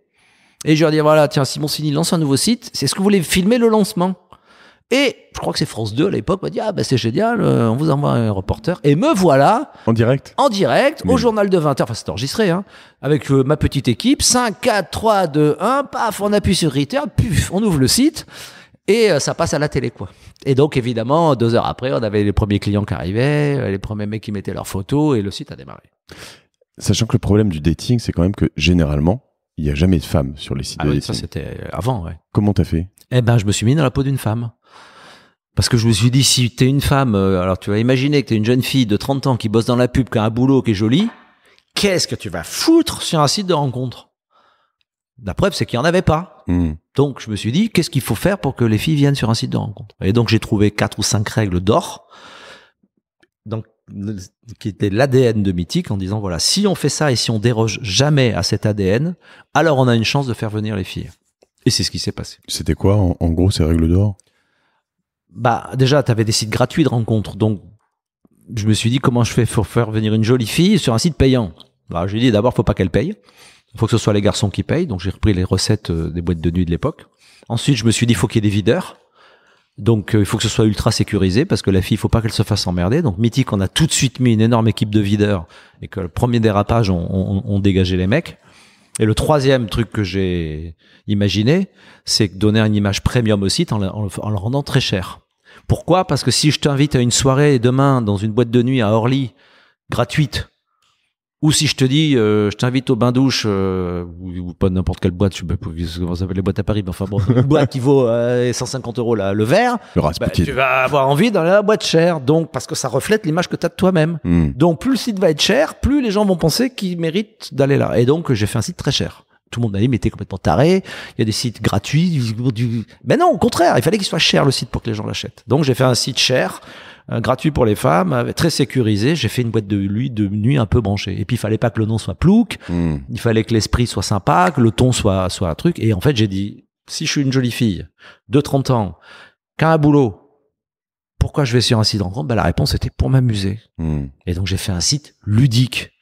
et je vais leur dire voilà tiens Simon Sini lance un nouveau site, c'est ce que vous voulez filmer le lancement. Et je crois que c'est France 2 à l'époque m'a dit ah bah c'est génial, on vous envoie un reporter, et me voilà En direct au journal de 20h, enfin c'est enregistré avec ma petite équipe, 5, 4, 3, 2, 1, paf, on appuie sur return, puf, on ouvre le site et ça passe à la télé quoi. Et donc évidemment 2 heures après on avait les premiers clients qui arrivaient, les premiers mecs qui mettaient leurs photos et le site a démarré. Sachant que le problème du dating, c'est quand même que généralement il n'y a jamais de femmes sur les sites de dating. Ça c'était avant, ouais. Comment t'as fait? Eh ben je me suis mis dans la peau d'une femme. Parce que je me suis dit, si t'es une femme, alors tu vas imaginer que t'es une jeune fille de 30 ans qui bosse dans la pub, qui a un boulot, qui est jolie, qu'est-ce que tu vas foutre sur un site de rencontre? La preuve, c'est qu'il n'y en avait pas. Donc, je me suis dit, qu'est-ce qu'il faut faire pour que les filles viennent sur un site de rencontre? Et donc, j'ai trouvé 4 ou 5 règles d'or, donc, qui étaient l'ADN de Mythique, en disant, voilà, si on fait ça et si on déroge jamais à cet ADN, alors on a une chance de faire venir les filles. Et c'est ce qui s'est passé. C'était quoi, en gros, ces règles d'or? Bah, déjà, t'avais des sites gratuits de rencontres, donc je me suis dit comment je fais pour faire venir une jolie fille sur un site payant. Alors, j'ai dit d'abord, faut pas qu'elle paye. Il faut que ce soit les garçons qui payent, donc j'ai repris les recettes des boîtes de nuit de l'époque. Ensuite, je me suis dit, il faut qu'il y ait des videurs. Donc, il faut que ce soit ultra sécurisé, parce que la fille, il faut pas qu'elle se fasse emmerder. Donc, Mythique, on a tout de suite mis une énorme équipe de videurs, et que le premier dérapage, on dégageait les mecs. Et le troisième truc que j'ai imaginé, c'est donner une image premium au site en le rendant très cher. Pourquoi? Parce que si je t'invite à une soirée demain dans une boîte de nuit à Orly, gratuite, ou si je te dis, je t'invite au bain-douche, ou pas n'importe quelle boîte, je sais pas comment ça s'appelle les boîtes à Paris, mais enfin bon, une boîte qui vaut 150 € le verre, tu vas avoir envie d'aller à la boîte chère, donc parce que ça reflète l'image que tu as de toi-même. Donc plus le site va être cher, plus les gens vont penser qu'ils méritent d'aller là. Et donc j'ai fait un site très cher. Tout le monde a dit mais t'es complètement taré, il y a des sites gratuits, mais non, au contraire, il fallait qu'il soit cher le site pour que les gens l'achètent. Donc j'ai fait un site cher, gratuit pour les femmes, très sécurisé. J'ai fait une boîte de nuit un peu branchée. Et puis il fallait pas que le nom soit plouc, il fallait que l'esprit soit sympa, que le ton soit un truc. Et en fait j'ai dit, si je suis une jolie fille de 30 ans, qui a un boulot, pourquoi je vais sur un site de rencontre? La réponse était pour m'amuser. Et donc j'ai fait un site ludique.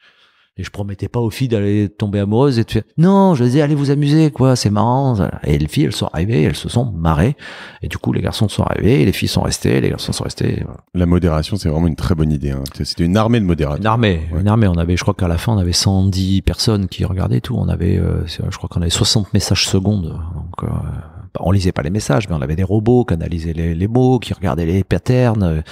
Et je promettais pas aux filles d'aller tomber amoureuses et de faire, non, je disais, allez vous amuser, quoi, c'est marrant. Et les filles, elles sont arrivées, elles se sont marrées. Et du coup, les garçons sont arrivés, les filles sont restées, les garçons sont restés. Voilà. La modération, c'est vraiment une très bonne idée, hein. C'était une armée de modérateurs. Une armée. On avait, je crois qu'à la fin, on avait 110 personnes qui regardaient tout. On avait, je crois qu'on avait 60 messages secondes. Donc, on lisait pas les messages, mais on avait des robots qui analysaient les mots, qui regardaient les patterns.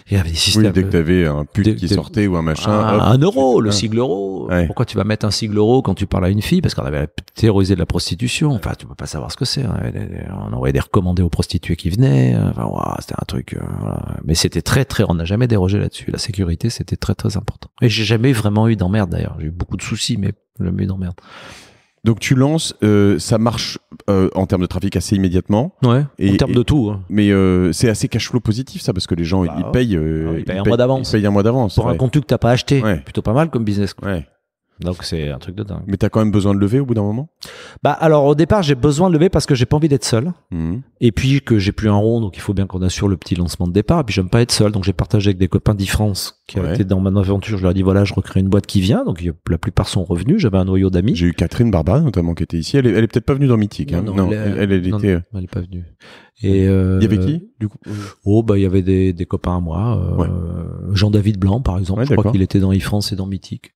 Il y avait des systèmes. Oui, dès que t'avais un pute qui sortait ou un machin. Un euro, le sigle euro. Ouais. Pourquoi tu vas mettre un sigle euro quand tu parles à une fille? Parce qu'on avait théorisé de la prostitution. Enfin, tu peux pas savoir ce que c'est. On envoyait des recommandés aux prostituées qui venaient. Enfin, wow, c'était un truc, voilà. Mais c'était très, on n'a jamais dérogé là-dessus. La sécurité, c'était très, très important. Et j'ai jamais vraiment eu d'emmerde d'ailleurs. J'ai eu beaucoup de soucis, mais jamais eu d'emmerde. Donc tu lances, ça marche en termes de trafic assez immédiatement. Ouais. En termes de tout. Hein. Mais c'est assez cash flow positif ça, parce que les gens ils payent. Ils payent un mois d'avance. Ils payent un mois d'avance. Pour un contenu que t'as pas acheté. Ouais. Plutôt pas mal comme business. Quoi. Ouais. Donc c'est un truc de dingue. Mais t'as quand même besoin de lever au bout d'un moment? Alors au départ j'ai besoin de lever parce que j'ai pas envie d'être seul. Et puis que j'ai plus un rond, donc il faut bien qu'on assure le petit lancement de départ. Et puis j'aime pas être seul, donc j'ai partagé avec des copains d'e-France qui étaient dans ma aventure. Je leur ai dit voilà, je recrée une boîte qui vient, donc la plupart sont revenus. J'avais un noyau d'amis. J'ai eu Catherine Barbara notamment qui était ici. Elle est peut-être pas venue dans Mythique. Non, elle était. Elle est pas venue. Et il y avait qui du coup? Il y avait des copains à moi, Jean-David Blanc par exemple, je crois qu'il était dans e-France et dans Mythique.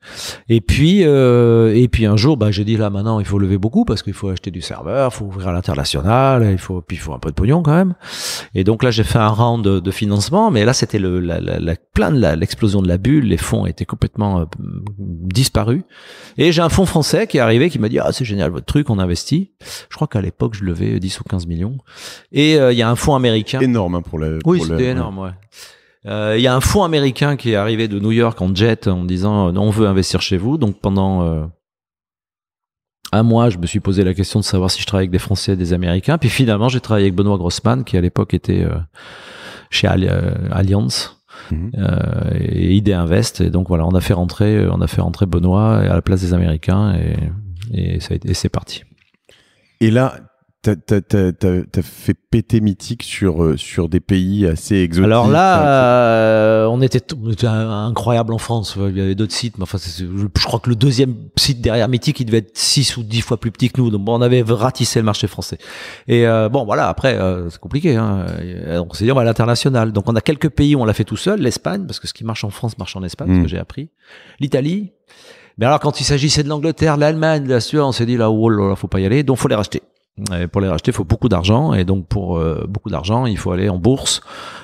Et puis un jour j'ai dit là maintenant il faut lever beaucoup parce qu'il faut acheter du serveur, il faut ouvrir à l'international, il faut un peu de pognon quand même. Et donc là, j'ai fait un round de financement, mais là, c'était l'explosion de la bulle. Les fonds étaient complètement disparus. Et j'ai un fonds français qui est arrivé, qui m'a dit, ah, c'est génial votre truc, on investit. Je crois qu'à l'époque, je levais 10 ou 15 millions. Et il y a un fonds américain. Énorme, hein, pour la. Oui, c'était énorme, ouais. Il y a un fonds américain qui est arrivé de New York en jet en disant on veut investir chez vous. Donc pendant un mois, je me suis posé la question de savoir si je travaillais avec des Français et des Américains. Puis finalement, j'ai travaillé avec Benoît Grossman, qui à l'époque était chez Allianz et ID Invest. Et donc voilà, on a fait rentrer Benoît à la place des Américains et c'est parti. Et là, t'as fait péter Mythique sur des pays assez exotiques. Alors là, on était incroyable en France. Il y avait d'autres sites, mais enfin, je crois que le deuxième site derrière Mythique, il devait être 6 ou 10 fois plus petit que nous. Donc bon, on avait ratissé le marché français. Et bon, voilà. Après, c'est compliqué. Hein. Donc on s'est dit on va à l'international. Donc on a quelques pays où on l'a fait tout seul. L'Espagne, parce que ce qui marche en France marche en Espagne, ce que j'ai appris. L'Italie. Mais alors quand il s'agissait de l'Angleterre, l'Allemagne, la Suède, on s'est dit là, oh là là, faut pas y aller. Donc faut les racheter. Et pour les racheter, il faut beaucoup d'argent. Et donc, pour beaucoup d'argent, il faut aller en bourse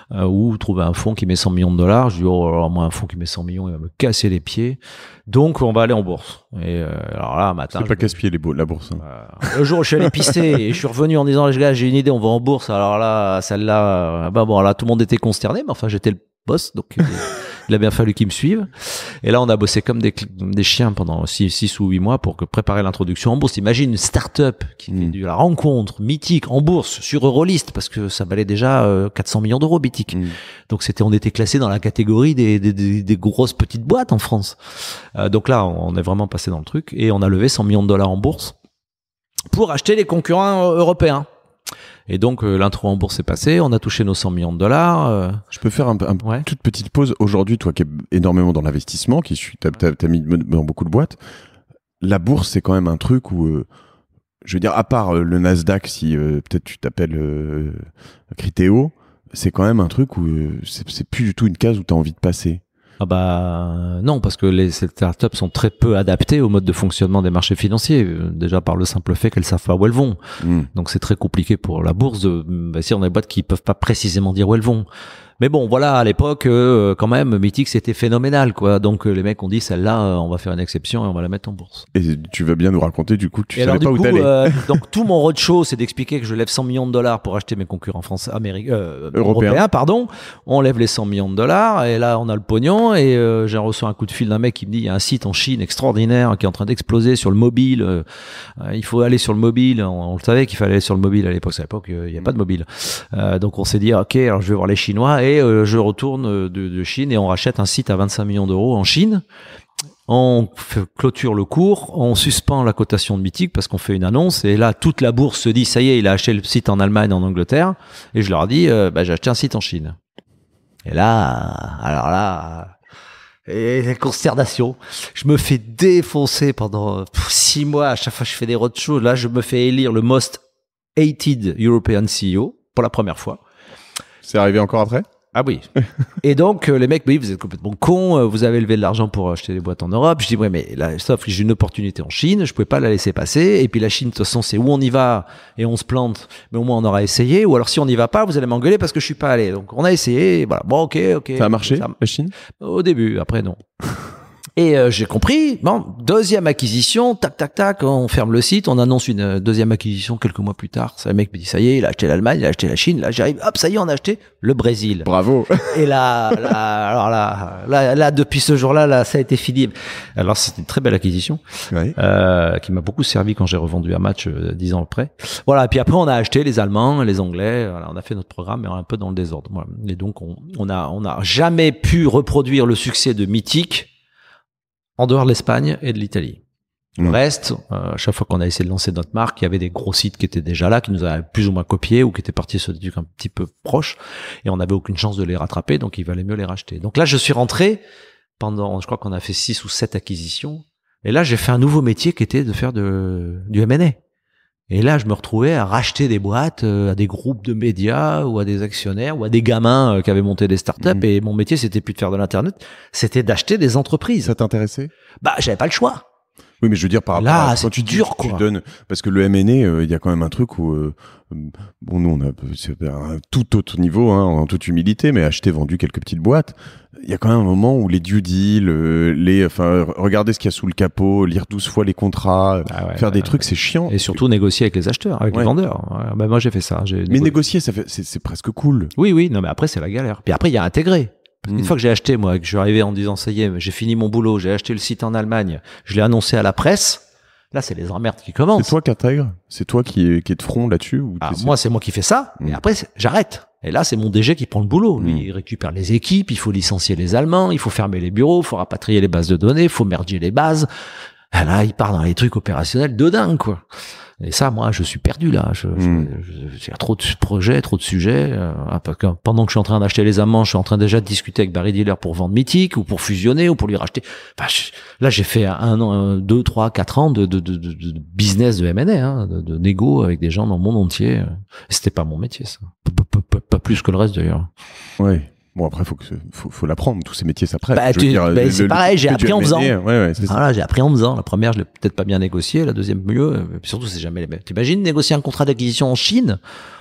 ou trouver un fonds qui met 100 millions de dollars. Je dis, oh, alors, moi, un fonds qui met 100 millions, il va me casser les pieds. Donc, on va aller en bourse. Et alors là, un matin... C'est pas casse-pied, la bourse. Hein. Le jour où je suis allé pister et je suis revenu en disant, les gars, j'ai une idée, on va en bourse. Alors là, celle-là, bon, là, tout le monde était consterné. Mais enfin, j'étais le boss, donc... Il a bien fallu qu'ils me suivent. Et là, on a bossé comme des chiens pendant 6 ou 8 mois pour préparer l'introduction en bourse. Imagine une start-up qui fait de la rencontre Mythique en bourse sur Eurolist, parce que ça valait déjà 400 millions d'euros, Mythique. Donc on était classé dans la catégorie des grosses petites boîtes en France. Donc là, on est vraiment passé dans le truc et on a levé 100 millions de dollars en bourse pour acheter les concurrents européens. Et donc l'intro en bourse est passée, on a touché nos 100 millions de dollars. Je peux faire une toute petite pause. Aujourd'hui, toi qui es énormément dans l'investissement, t'as mis dans beaucoup de boîtes, la bourse c'est quand même un truc où, je veux dire, à part le Nasdaq, si peut-être tu t'appelles Criteo, c'est quand même un truc où c'est plus du tout une case où t'as envie de passer. Ah bah non, parce que ces startups sont très peu adaptées au mode de fonctionnement des marchés financiers, déjà par le simple fait qu'elles savent pas où elles vont. Donc c'est très compliqué pour la bourse d'investir dans des boîtes qui peuvent pas précisément dire où elles vont. Mais bon, voilà, à l'époque, quand même, Mythique, c'était phénoménal, quoi. Donc, les mecs ont dit, celle-là, on va faire une exception et on va la mettre en bourse. Et tu vas bien nous raconter, du coup, tu savais pas où t'allais. Donc, tout mon roadshow, c'est d'expliquer que je lève 100 millions de dollars pour acheter mes concurrents européens, pardon. On lève les 100 millions de dollars et là, on a le pognon et j'ai reçu un coup de fil d'un mec qui me dit, il y a un site en Chine extraordinaire qui est en train d'exploser sur le mobile. Il faut aller sur le mobile. On le savait qu'il fallait aller sur le mobile à l'époque. À l'époque, il n'y a pas de mobile. Donc, on s'est dit, OK, alors je vais voir les Chinois et je retourne de Chine et on rachète un site à 25 millions d'euros en Chine. On clôture le cours, on suspend la cotation de Mythique parce qu'on fait une annonce et là toute la bourse se dit ça y est, il a acheté le site en Allemagne, en Angleterre et je leur dis j'ai acheté un site en Chine. Et là, alors là, et consternation. Je me fais défoncer pendant 6 mois à chaque fois que je fais des roadshows. Là, je me fais élire le Most Hated European CEO pour la première fois. C'est arrivé encore après ? Ah oui. Et donc, les mecs me disent, vous êtes complètement cons, vous avez levé de l'argent pour acheter des boîtes en Europe. Je dis, ouais, mais là, sauf que j'ai une opportunité en Chine, je pouvais pas la laisser passer. Et puis la Chine, de toute façon, c'est où on y va et on se plante, mais au moins on aura essayé. Ou alors si on n'y va pas, vous allez m'engueuler parce que je suis pas allé. Donc on a essayé, et voilà. Bon, ok. Ça a marché, la Chine ? Au début, après non. Et j'ai compris, bon, deuxième acquisition, tac, on ferme le site, on annonce une deuxième acquisition quelques mois plus tard. Ça, le mec me dit, ça y est, il a acheté l'Allemagne, il a acheté la Chine, là j'arrive, hop, ça y est, on a acheté le Brésil. Bravo. Et là, depuis ce jour-là, là, ça a été fini. Alors c'était une très belle acquisition, ouais. Qui m'a beaucoup servi quand j'ai revendu un match 10 ans après. Voilà, et puis après on a acheté les Allemands, les Anglais, voilà, on a fait notre programme, mais un peu dans le désordre. Voilà. Et donc on a jamais pu reproduire le succès de Mythique en dehors de l'Espagne et de l'Italie. Le reste, chaque fois qu'on a essayé de lancer notre marque, il y avait des gros sites qui étaient déjà là, qui nous avaient plus ou moins copiés ou qui étaient partis sur des trucs un petit peu proches et on n'avait aucune chance de les rattraper, donc il valait mieux les racheter. Donc là, je suis rentré pendant, je crois qu'on a fait 6 ou 7 acquisitions et là, j'ai fait un nouveau métier qui était de faire du M&A. Et là, je me retrouvais à racheter des boîtes à des groupes de médias ou à des actionnaires ou à des gamins qui avaient monté des startups. Et mon métier, c'était plus de faire de l'internet, c'était d'acheter des entreprises. Ça t'intéressait ? Bah, j'avais pas le choix. Oui, mais je veux dire par rapport Là, à c'est quand tu dur, tu quoi. donnes, parce que le M&A, il y a quand même un truc où bon, nous on a c'est un tout autre niveau, hein, en toute humilité, mais acheter, vendu quelques petites boîtes. Il y a quand même un moment où les due deals, regarder ce qu'il y a sous le capot, lire 12 fois les contrats, faire des trucs, c'est chiant. Et surtout négocier avec les acheteurs, avec les vendeurs. Ouais, bah, moi, j'ai fait ça. Mais négocier, c'est presque cool. Oui, non, mais après, c'est la galère. Puis après, il y a intégrer. Une fois que j'ai acheté, moi, que je suis arrivé en disant, ça y est, j'ai fini mon boulot, j'ai acheté le site en Allemagne, je l'ai annoncé à la presse. Là, c'est les emmerdes qui commencent. C'est toi qui intègre? C'est toi qui est de front là-dessus? Ou moi, c'est moi qui fais ça. Et après, j'arrête. Et là, c'est mon DG qui prend le boulot. Lui, il récupère les équipes, il faut licencier les Allemands, il faut fermer les bureaux, il faut rapatrier les bases de données, il faut merger les bases. Et là, il part dans les trucs opérationnels de dingue, quoi. Et ça, moi, je suis perdu là. Il y a trop de projets, trop de sujets. Parce que pendant que je suis en train d'acheter les Allemands, je suis en train déjà de discuter avec Barry Diller pour vendre Mythic ou pour fusionner ou pour lui racheter. Enfin, là, j'ai fait 1 an, 2, 3, 4 ans de business de M&A, hein, de négo avec des gens dans le monde entier. Et c'était pas mon métier, ça. Pas plus que le reste d'ailleurs. Ouais. Bon, après, faut l'apprendre. Tous ces métiers s'apprennent. C'est pareil, j'ai appris en faisant. Voilà, j'ai appris en faisant. La première, je l'ai peut-être pas bien négocié. La deuxième, mieux. Et puis surtout, c'est jamais les mêmes. T'imagines négocier un contrat d'acquisition en Chine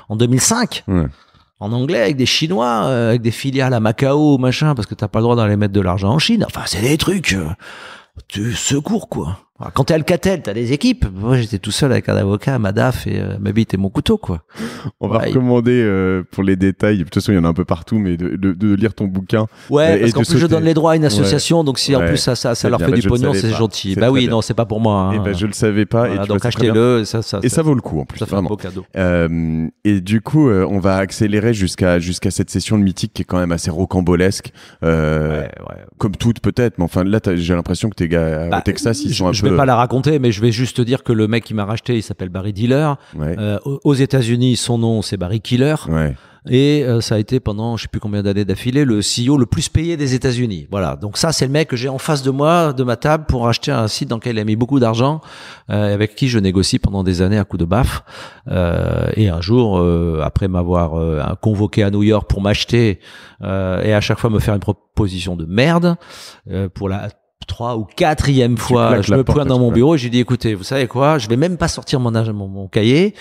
en 2005? En anglais, avec des Chinois, avec des filiales à Macao, machin, parce que t'as pas le droit d'aller mettre de l'argent en Chine. Enfin, c'est des trucs, tu secours, quoi. Alors, quand t'es Alcatel, t'as des équipes. Moi, j'étais tout seul avec un avocat, ma DAF et ma bite et mon couteau, quoi. On va recommander pour les détails. De toute façon, il y en a un peu partout, mais de lire ton bouquin. Ouais, parce qu'en plus, je donne les droits à une association, donc si en plus ça leur fait du pognon, c'est gentil. Bah oui, non, c'est pas pour moi. Et je le savais pas. Voilà, donc achetez-le. Et ça vaut le coup en plus. Ça fait un beau cadeau. Et du coup, on va accélérer jusqu'à cette session de Mythic qui est quand même assez rocambolesque. Comme toutes peut-être, mais enfin là, j'ai l'impression que tes gars au Texas, ils sont un peu. Je vais pas la raconter, mais je vais juste te dire que le mec qui m'a racheté, il s'appelle Barry Diller. Aux États-Unis, son nom c'est Barry Killer. Et ça a été pendant je sais plus combien d'années d'affilée le CEO le plus payé des États-Unis. Voilà. Donc ça c'est le mec que j'ai en face de moi, de ma table, pour acheter un site dans lequel il a mis beaucoup d'argent, avec qui je négocie pendant des années à coups de baffe. Et un jour, après m'avoir convoqué à New York pour m'acheter et à chaque fois me faire une proposition de merde, pour la 3 ou 4e fois, je me pointe dans mon bureau et j'ai dit, écoutez, vous savez quoi, je vais même pas sortir mon cahier.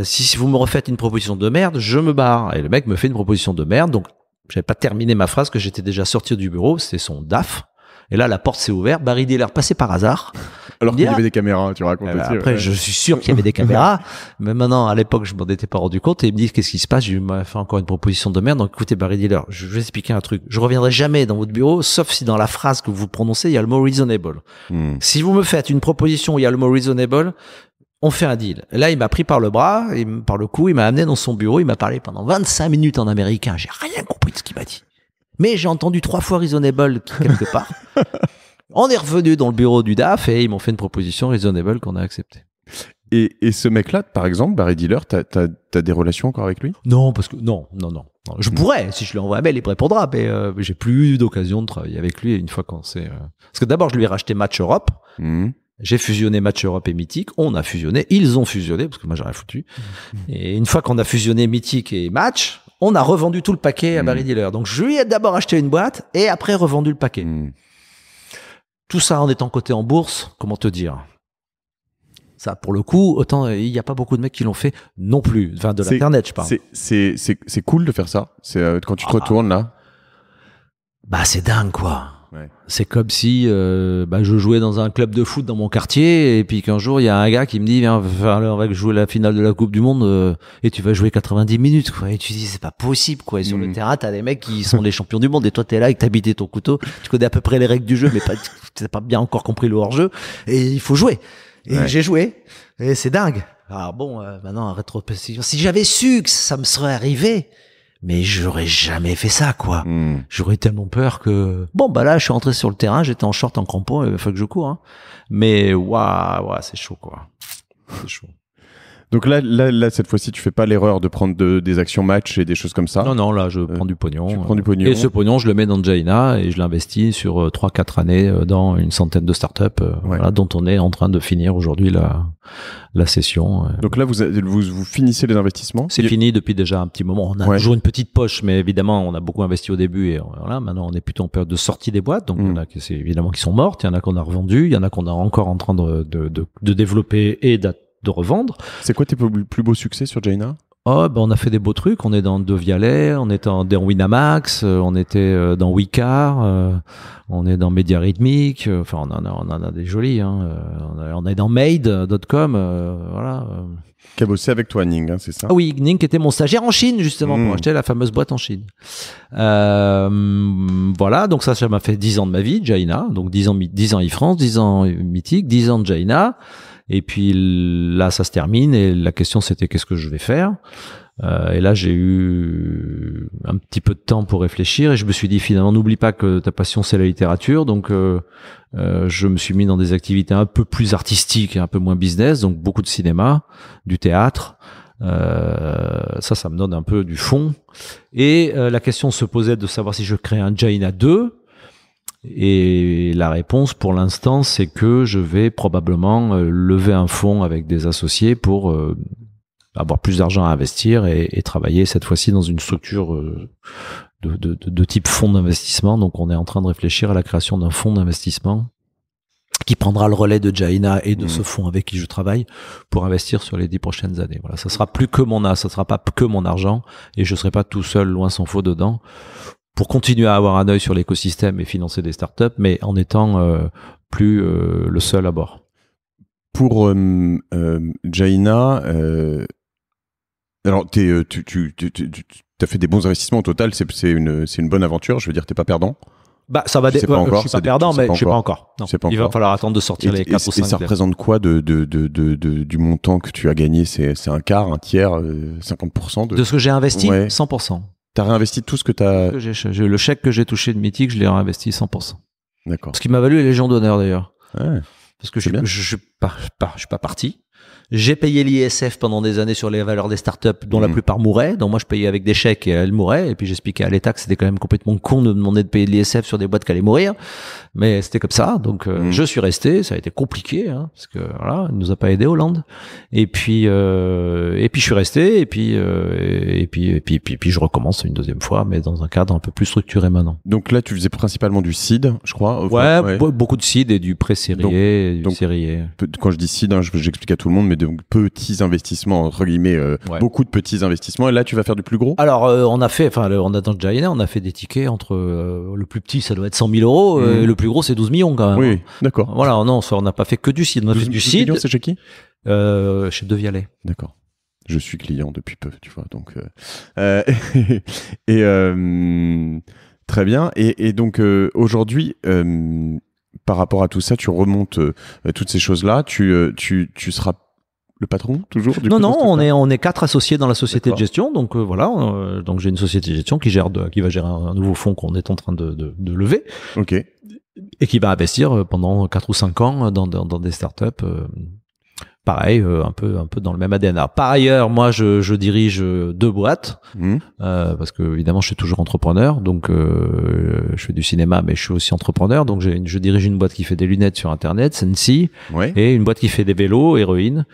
Si vous me refaites une proposition de merde, je me barre. Et le mec me fait une proposition de merde. Donc, j'avais pas terminé ma phrase que j'étais déjà sorti du bureau. C'était son DAF. Et là, la porte s'est ouverte. Barry Diller passé par hasard. Alors qu'il y avait des caméras, tu racontes aussi. Après, je suis sûr qu'il y avait des caméras. Mais maintenant, à l'époque, je m'en étais pas rendu compte. Et il me dit, qu'est-ce qui se passe? Je lui ai fait encore une proposition de merde. Donc, écoutez, Barry Diller, je vais expliquer un truc. Je reviendrai jamais dans votre bureau, sauf si dans la phrase que vous prononcez, il y a le mot reasonable. Si vous me faites une proposition où il y a le mot reasonable, on fait un deal. Et là, il m'a pris par le bras, par le cou, il m'a amené dans son bureau, il m'a parlé pendant 25 minutes en américain. J'ai rien compris de ce qu'il m'a dit. Mais j'ai entendu 3 fois reasonable quelque part. On est revenu dans le bureau du DAF et ils m'ont fait une proposition reasonable qu'on a acceptée. Et ce mec-là, par exemple, Barry Diller, t'as des relations encore avec lui? Non, parce que non. Je pourrais, si je lui envoie un mail, il me répondra, mais j'ai plus eu d'occasion de travailler avec lui une fois qu'on s'est. Parce que d'abord, je lui ai racheté Match Europe. J'ai fusionné Match Europe et Mythic. On a fusionné, ils ont fusionné parce que moi j'ai rien foutu. Et une fois qu'on a fusionné Mythic et Match, on a revendu tout le paquet à Barry Diller. Donc je lui ai d'abord acheté une boîte et après revendu le paquet. Tout ça en étant coté en bourse, comment te dire? Ça, pour le coup, autant il n'y a pas beaucoup de mecs qui l'ont fait non plus. Enfin, de l'internet, je parle. C'est cool de faire ça. C'est quand tu te retournes là. Bah, c'est dingue, quoi. Ouais. C'est comme si je jouais dans un club de foot dans mon quartier et puis qu'un jour il y a un gars qui me dit viens, on va jouer la finale de la Coupe du Monde et tu vas jouer 90 minutes, quoi. Et tu dis c'est pas possible, quoi. Et sur le terrain t'as des mecs qui sont les champions du monde et toi t'es là avec ta bite et ton couteau, tu connais à peu près les règles du jeu mais t'as pas bien encore compris le hors-jeu et il faut jouer. Et j'ai joué et c'est dingue. Alors bon, maintenant en rétrospective, si j'avais su que ça me serait arrivé, mais j'aurais jamais fait ça, quoi. J'aurais tellement peur que... Bon, bah là, je suis rentré sur le terrain, j'étais en short, en crampon, il faut que je cours, hein. Mais, waouh, c'est chaud, quoi. C'est chaud. Donc là, cette fois-ci, tu fais pas l'erreur de prendre des actions match et des choses comme ça. Non, là, je prends du pognon. Tu prends du pognon. Et ce pognon, je le mets dans Jaina et je l'investis sur 3-4 années dans une centaine de startups, voilà, dont on est en train de finir aujourd'hui la session. Donc là, vous finissez les investissements. C'est fini depuis déjà un petit moment. On a toujours une petite poche, mais évidemment, on a beaucoup investi au début et voilà, maintenant, on est plutôt en période de sortie des boîtes. Donc, il y en a qui, évidemment, qui sont mortes, il y en a qu'on a revendues, il y en a qu'on est encore en train de développer et de revendre. C'est quoi tes plus beaux succès sur Jaina? On a fait des beaux trucs. On est dans Devialet, on est dans Winamax, on était dans Wicar, on est dans Média Rythmique. Enfin, on en a des jolis. On est dans Made.com, voilà. Qui a bossé avec toi, Ning, c'est ça? Ah oui, Ning était mon stagiaire en Chine, justement, pour acheter la fameuse boîte en Chine. Voilà, donc ça m'a fait 10 ans de ma vie, Jaina. Donc 10 ans e-France, 10 ans Mythique, 10 ans de Jaina. Et puis là, ça se termine et la question c'était qu'est-ce que je vais faire. Et là, j'ai eu un petit peu de temps pour réfléchir et je me suis dit finalement n'oublie pas que ta passion c'est la littérature. Donc je me suis mis dans des activités un peu plus artistiques et un peu moins business, donc beaucoup de cinéma, du théâtre. Ça me donne un peu du fond. Et la question se posait de savoir si je crée un Jaina 2. Et la réponse pour l'instant, c'est que je vais probablement lever un fonds avec des associés pour avoir plus d'argent à investir et travailler cette fois-ci dans une structure de type fonds d'investissement. Donc on est en train de réfléchir à la création d'un fonds d'investissement qui prendra le relais de Jaina et de ce fonds avec qui je travaille pour investir sur les 10 prochaines années. Voilà, ça sera plus que ça sera pas que mon argent et je serai pas tout seul, loin s'en faut, dedans, pour continuer à avoir un œil sur l'écosystème et financer des startups, mais en étant plus le seul à bord. Pour Jaina, alors tu as fait des bons investissements au total, c'est une bonne aventure, je veux dire, t'es pas perdant. Ça va. Je suis pas perdant, mais je sais pas encore. Non. Il va falloir attendre de sortir les 4 ou 5. Et ça représente quoi du montant que tu as gagné? C'est un quart, un tiers, 50% de ce que j'ai investi? 100%. T'as réinvesti tout ce que t'as... Le chèque que j'ai touché de Mythique, je l'ai réinvesti 100%. D'accord. Ce qui m'a valu les Légions d'honneur d'ailleurs. Ouais. Parce que je suis pas parti. J'ai payé l'ISF pendant des années sur les valeurs des startups dont la plupart mouraient. Donc moi, je payais avec des chèques et elles mouraient. Et puis j'expliquais à l'État que c'était quand même complètement con de me demander de payer de l'ISF sur des boîtes qui allaient mourir. Mais c'était comme ça. Donc je suis resté. Ça a été compliqué, parce que voilà, il nous a pas aidé Hollande. Et puis je suis resté. Et puis je recommence une deuxième fois, mais dans un cadre un peu plus structuré maintenant. Donc là, tu faisais principalement du seed, je crois. Ouais. Beaucoup de seed et du pré-série et du série. Quand je dis seed, j'explique à tout le monde, mais de petits investissements, entre guillemets, beaucoup de petits investissements. Et là, tu vas faire du plus gros? Alors, on a dans Jaina, on a fait des tickets entre le plus petit, ça doit être 100 000 euros, et le plus gros, c'est 12 millions quand même. Oui, d'accord. Voilà, non, on n'a pas fait que du seed. On a fait du seed. 12 millions, c'est chez qui? Chez Devialet. D'accord. Je suis client depuis peu, tu vois. Donc, très bien. Et donc, aujourd'hui, par rapport à tout ça, tu remontes toutes ces choses-là. Tu seras le patron toujours du Non, on est 4 associés dans la société de gestion. Donc voilà, donc j'ai une société de gestion qui va gérer un nouveau fonds qu'on est en train de lever. Ok. Et qui va investir pendant 4 ou 5 ans dans des startups. Pareil, un peu dans le même ADN. Par ailleurs, moi, je dirige 2 boîtes, parce que évidemment, je suis toujours entrepreneur. Donc, je fais du cinéma, mais je suis aussi entrepreneur. Donc, je dirige une boîte qui fait des lunettes sur Internet, Sensi, et une boîte qui fait des vélos, Héroïne.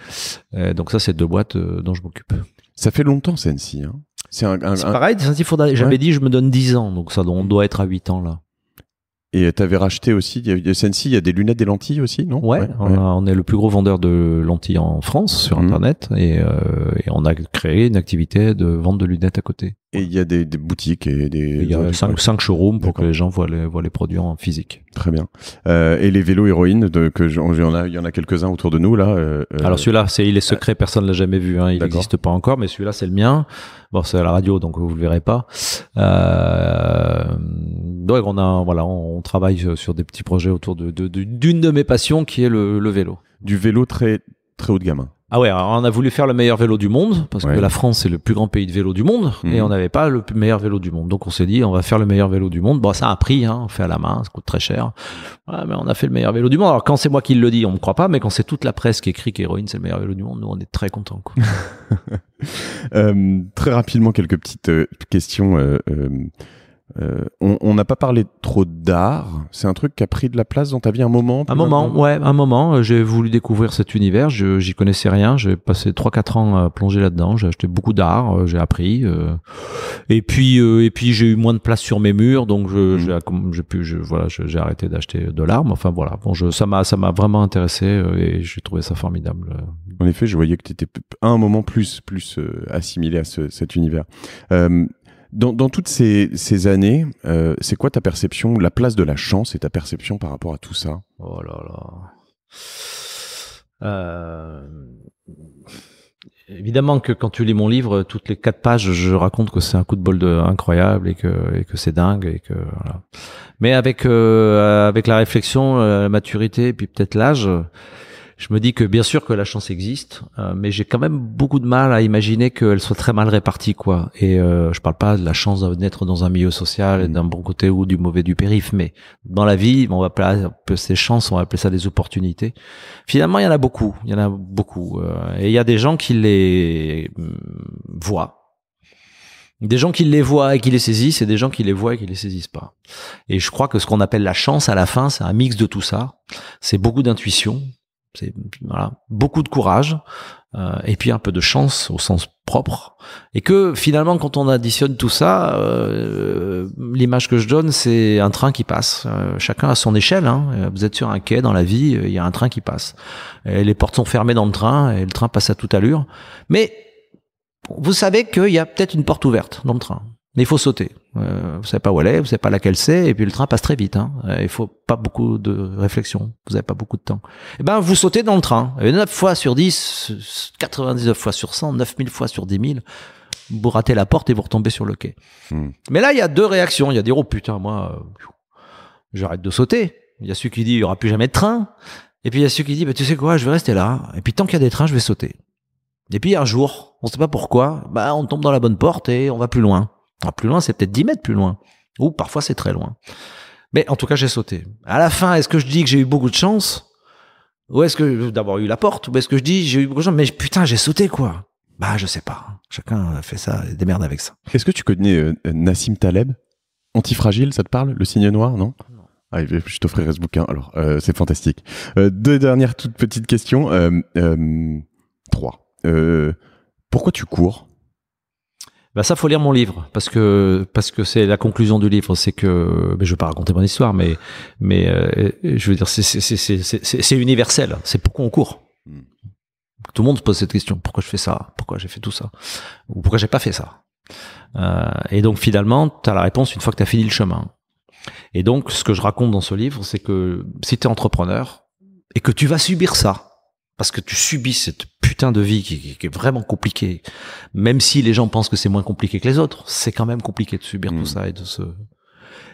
Donc, ça, c'est 2 boîtes dont je m'occupe. Ça fait longtemps, Sensi. C'est pareil, Sensi, j'avais dit, je me donne 10 ans. Donc, ça, on doit être à 8 ans là. Et tu avais racheté aussi, Sensi, il y a des lunettes, des lentilles aussi, non? Ouais. On est le plus gros vendeur de lentilles en France sur Internet et on a créé une activité de vente de lunettes à côté. Et il y a des boutiques et des... Il y a 5 showrooms pour que les gens voient les produits en physique. Très bien. Et les vélos Héroïne, il y en a quelques-uns autour de nous là. Alors celui-là, il est secret, personne l'a jamais vu. Il n'existe pas encore, mais celui-là, c'est le mien. Bon, c'est à la radio, donc vous le verrez pas. Donc on travaille sur des petits projets autour d'une de mes passions, qui est le vélo. Du vélo très très haut de gamme. Ah ouais, alors on a voulu faire le meilleur vélo du monde, parce que la France est le plus grand pays de vélo du monde, et on n'avait pas le meilleur vélo du monde. Donc on s'est dit, on va faire le meilleur vélo du monde. Bon, ça a un prix, hein, on fait à la main, ça coûte très cher. Ouais, mais on a fait le meilleur vélo du monde. Alors quand c'est moi qui le dis, on me croit pas, mais quand c'est toute la presse qui écrit qu'Héroïne c'est le meilleur vélo du monde, nous on est très contents, quoi. Très rapidement, quelques petites questions. On n'a pas parlé trop d'art. C'est un truc qui a pris de la place dans ta vie un moment? Un moment. J'ai voulu découvrir cet univers. J'y connaissais rien. J'ai passé 3-4 ans à plonger là-dedans. J'ai acheté beaucoup d'art. J'ai appris. Et puis j'ai eu moins de place sur mes murs, donc j'ai arrêté d'acheter de l'art. Mais enfin voilà. Bon, ça m'a vraiment intéressé et j'ai trouvé ça formidable. En effet, je voyais que tu étais à un moment plus assimilé à cet univers. Dans toutes ces années, c'est quoi ta perception, la place de la chance et ta perception par rapport à tout ça? Oh là là. Évidemment que quand tu lis mon livre, toutes les 4 pages, je raconte que c'est un coup de bol incroyable et que c'est dingue et que voilà. Mais avec la réflexion, la maturité et puis peut-être l'âge, je me dis que bien sûr que la chance existe, mais j'ai quand même beaucoup de mal à imaginer qu'elle soit très mal répartie, quoi. Et je parle pas de la chance de naître dans un milieu social, d'un bon côté ou du mauvais du périph', mais dans la vie, on va appeler ces chances, on va appeler ça des opportunités. Finalement, il y en a beaucoup. Et il y a des gens qui les voient. Des gens qui les voient et qui les saisissent, et des gens qui les voient et qui les saisissent pas. Et je crois que ce qu'on appelle la chance, à la fin, c'est un mix de tout ça. C'est beaucoup d'intuition. C'est beaucoup de courage et puis un peu de chance au sens propre, et que finalement quand on additionne tout ça, l'image que je donne, c'est un train qui passe, chacun à son échelle, hein. Vous êtes sur un quai dans la vie, il y a un train qui passe et les portes sont fermées dans le train et le train passe à toute allure, mais vous savez qu'il y a peut-être une porte ouverte dans le train. Mais il faut sauter. Vous savez pas où elle est, vous savez pas laquelle c'est, et puis le train passe très vite. Il faut pas beaucoup de réflexion. Vous avez pas beaucoup de temps. Et ben, vous sautez dans le train. Et 9 fois sur 10, 99 fois sur 100, 9000 fois sur 10 000, vous ratez la porte et vous retombez sur le quai. Mais là, il y a 2 réactions. Il y a dire, oh putain, moi, j'arrête de sauter. Il y a celui qui dit, il y aura plus jamais de train. Et puis il y a celui qui dit, bah, tu sais quoi, je vais rester là. Et puis tant qu'il y a des trains, je vais sauter. Et puis un jour, on sait pas pourquoi, bah, on tombe dans la bonne porte et on va plus loin. Alors, plus loin, c'est peut-être 10 mètres plus loin. Ou parfois, c'est très loin. Mais en tout cas, j'ai sauté. À la fin, est-ce que je dis que j'ai eu beaucoup de chance? Ou est-ce que d'avoir eu la porte? Ou est-ce que je dis j'ai eu beaucoup de chance? Mais putain, j'ai sauté, quoi. Bah, je sais pas. Chacun a fait ça et démerde avec ça. Est-ce que tu connais Nassim Taleb? Antifragile, ça te parle? Le signe noir, non? Non. Ah, je t'offrirai ce bouquin. Alors, c'est fantastique. 2 dernières toutes petites questions. 3. Pourquoi tu cours? Bah ça, faut lire mon livre, parce que c'est la conclusion du livre, c'est que, mais je vais pas raconter mon histoire, mais je veux dire, c'est universel. C'est pourquoi on court. Tout le monde se pose cette question. Pourquoi je fais ça? Pourquoi j'ai fait tout ça? Ou pourquoi j'ai pas fait ça? Et donc finalement, t'as la réponse une fois que t'as fini le chemin. Et donc, ce que je raconte dans ce livre, c'est que si t'es entrepreneur et que tu vas subir ça, parce que tu subis cette putain de vie qui est vraiment compliquée, même si les gens pensent que c'est moins compliqué que les autres, c'est quand même compliqué de subir tout ça et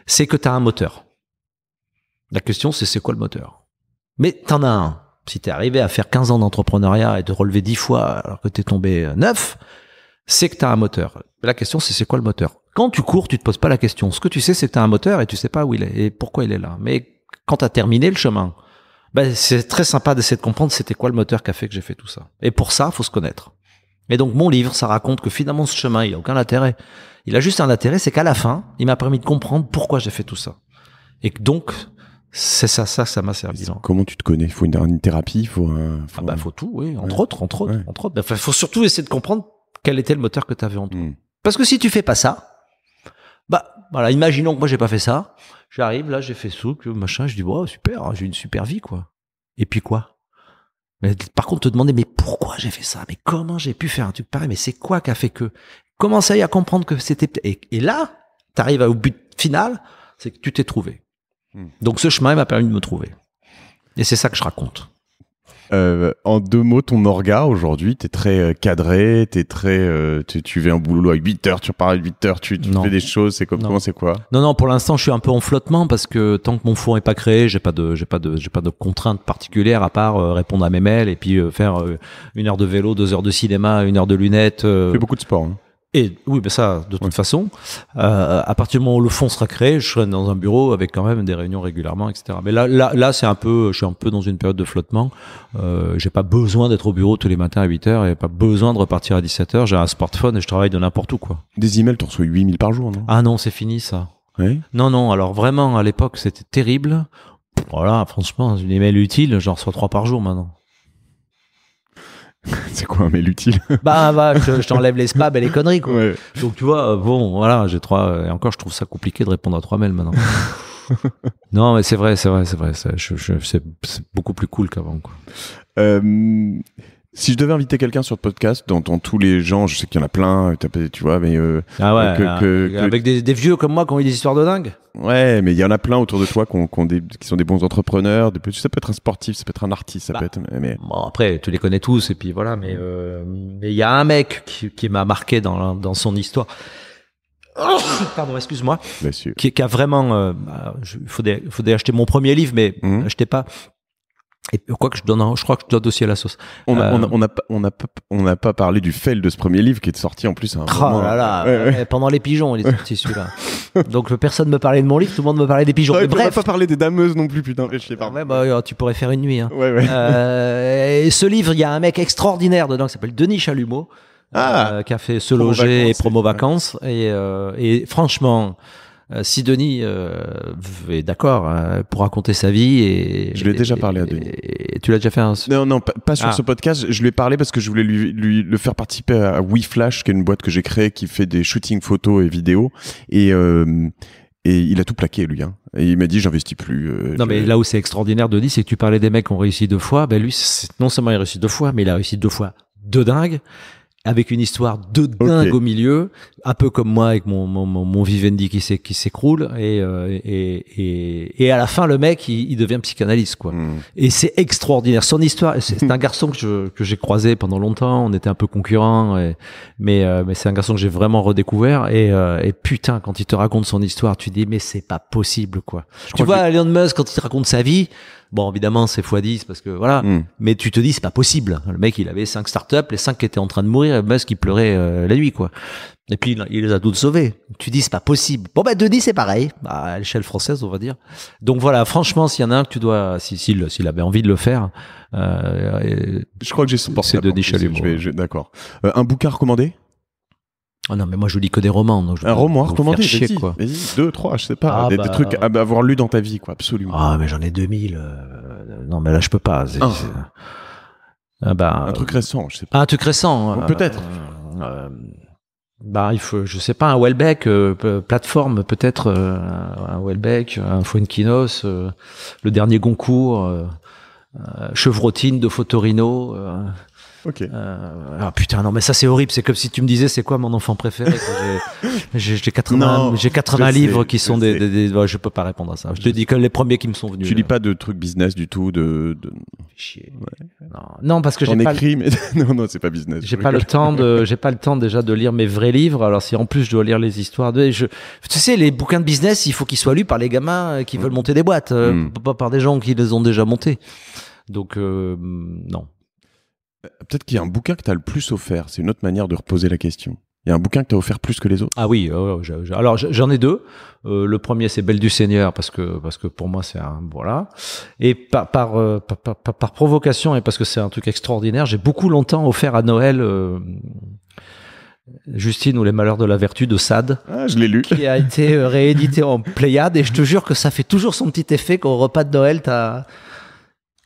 c'est que t'as un moteur. La question, c'est quoi le moteur? Mais t'en as un. Si t'es arrivé à faire 15 ans d'entrepreneuriat et de relever 10 fois alors que t'es tombé 9, c'est que t'as un moteur. La question, c'est quoi le moteur? Quand tu cours, tu te poses pas la question. Ce que tu sais, c'est que t'as un moteur et tu sais pas où il est et pourquoi il est là. Mais quand t'as terminé le chemin, ben, c'est très sympa d'essayer de comprendre c'était quoi le moteur qui a fait que j'ai fait tout ça. Et pour ça, faut se connaître. Et donc, mon livre, ça raconte que finalement, ce chemin, il a aucun intérêt. Il a juste un intérêt, c'est qu'à la fin, il m'a permis de comprendre pourquoi j'ai fait tout ça. Et donc, c'est ça m'a servi. Comment tu te connais? Il faut une thérapie, faut tout, oui. Entre autres. Ben, faut surtout essayer de comprendre quel était le moteur que tu avais en toi. Parce que si tu fais pas ça, bah, voilà, imaginons que moi, j'ai pas fait ça. J'arrive, là, j'ai fait soupe, machin, je dis, wow, super, j'ai une super vie, quoi. Et puis quoi? Mais par contre, te demander, mais pourquoi j'ai fait ça? Mais comment j'ai pu faire un truc pareil? Mais c'est quoi qui a fait que? Commence à comprendre que c'était, et là, t'arrives au but final, c'est que tu t'es trouvé. Donc ce chemin, il m'a permis de me trouver. Et c'est ça que je raconte. En 2 mots, ton orga aujourd'hui, t'es très cadré, t'es très, tu fais un boulot avec 8 heures, tu repars à 8 heures, tu fais des choses, c'est comme, comment, c'est quoi? Non, pour l'instant, je suis un peu en flottement parce que tant que mon four est pas créé, j'ai pas de contraintes particulières à part répondre à mes mails et puis faire 1 heure de vélo, 2 heures de cinéma, 1 heure de lunettes. Tu fais beaucoup de sport, hein. Et oui, mais ça, de toute façon, à partir du moment où le fond sera créé, je serai dans un bureau avec quand même des réunions régulièrement, etc. Mais là, c'est je suis un peu dans une période de flottement. J'ai pas besoin d'être au bureau tous les matins à 8 heures et pas besoin de repartir à 17 heures. J'ai un smartphone et je travaille de n'importe où, quoi. Des emails, tu reçois 8000 par jour, non? Ah non, c'est fini, ça. Oui. Non, alors vraiment, à l'époque, c'était terrible. Voilà, franchement, une email utile, j'en reçois 3 par jour maintenant. C'est quoi un mail utile? Je t'enlève les spams et les conneries, quoi. Ouais. Donc tu vois, bon, voilà, j'ai 3 et encore je trouve ça compliqué de répondre à 3 mails maintenant. Non, mais c'est vrai, c'est beaucoup plus cool qu'avant, quoi. Si je devais inviter quelqu'un sur le podcast, dans tous les gens, je sais qu'il y en a plein, tu vois, mais avec des vieux comme moi qui ont eu des histoires de dingue. Ouais, mais il y en a plein autour de toi qui sont des bons entrepreneurs. Ça peut être un sportif, ça peut être un artiste, ça peut être. Mais... Bon, après, tu les connais tous et puis voilà. Mais il y a un mec qui m'a marqué dans son histoire. Pardon, excuse-moi. Qui a vraiment. Il faut acheter mon premier livre, mais achetez pas. Et quoi que je crois que je dois aussi à la sauce. On n'a pas parlé du fail de ce premier livre qui est sorti en plus à un moment. Là là, pendant les pigeons, il est sorti celui-là. Donc personne me parlait de mon livre, tout le monde me parlait des pigeons. Ouais, bref, on n'a pas parlé des dameuses non plus, putain, fais chier, pardon. Ouais, tu pourrais faire une nuit. Hein. Ouais. Et ce livre, il y a un mec extraordinaire dedans qui s'appelle Denis Chalumeau, qui a fait Se loger et Promo Vacances. Et franchement. Si Denis est d'accord pour raconter sa vie et je lui ai déjà parlé à Denis. Et tu l'as déjà fait Non, pas sur ce podcast. Je lui ai parlé parce que je voulais lui le faire participer à WeFlash, qui est une boîte que j'ai créée qui fait des shootings photos et vidéos et il a tout plaqué, lui. Hein. Et il m'a dit, j'investis plus. Mais là où c'est extraordinaire, Denis, c'est que tu parlais des mecs qui ont réussi 2 fois. Ben lui, non seulement il a réussi 2 fois, mais il a réussi 2 fois de dingue. Avec une histoire de dingue au milieu, un peu comme moi avec mon Vivendi qui s'écroule et à la fin le mec il devient psychanalyste, quoi. Et c'est extraordinaire son histoire. C'est un garçon que j'ai croisé pendant longtemps, on était un peu concurrents, mais c'est un garçon que j'ai vraiment redécouvert et putain, quand il te raconte son histoire, tu dis mais c'est pas possible, quoi. Tu vois Elon Musk quand il te raconte sa vie. Bon, évidemment, c'est x10 parce que voilà. Mais tu te dis, c'est pas possible. Le mec, il avait 5 startups, les 5 qui étaient en train de mourir, Musk, il pleurait la nuit, quoi. Et puis, il les a toutes sauvées. Tu dis, c'est pas possible. Bon, Denis, c'est pareil. À l'échelle française, on va dire. Donc voilà, franchement, s'il y en a un que tu dois, s'il avait envie de le faire, je crois que j'ai son portable. C'est Denis Chalumeau. D'accord. Un bouquin recommandé? Oh non, mais moi je lis que des romans. Donc un roman recommandé, chier, quoi. Vas-y, 2, 3, je sais pas. Des trucs à avoir lu dans ta vie, quoi, absolument. Ah, mais j'en ai 2000. Non, mais là je peux pas. Un truc récent, je sais pas. Un truc récent. Peut-être. Il faut, je sais pas, un Welbeck, plateforme, peut-être, un Welbeck, un Fuenquinos, le dernier Goncourt, Chevrotine de Fotorino. Ok. Putain, non, mais ça c'est horrible. C'est comme si tu me disais, c'est quoi mon enfant préféré? J'ai 80 livres qui sont des je peux pas répondre à ça. Je te dis que les premiers qui me sont venus. Tu lis pas de trucs business du tout, Chier. Ouais. Non, parce que j'ai pas. Mais non, c'est pas business. J'ai pas le temps déjà de lire mes vrais livres. Alors si en plus je dois lire les histoires tu sais, les bouquins de business, il faut qu'ils soient lus par les gamins qui veulent monter des boîtes, pas par des gens qui les ont déjà montées. Donc non. Peut-être qu'il y a un bouquin que tu as le plus offert. C'est une autre manière de reposer la question. Il y a un bouquin que tu as offert plus que les autres? Ah oui, alors j'en ai 2. Le premier, c'est Belle du Seigneur, parce que pour moi, c'est un... Voilà. Et par provocation, et parce que c'est un truc extraordinaire, j'ai beaucoup longtemps offert à Noël... Justine ou les malheurs de la vertu de Sade. Ah, je l'ai lu. Qui a été réédité en Pléiade, et je te jure que ça fait toujours son petit effet qu'au repas de Noël, t'as...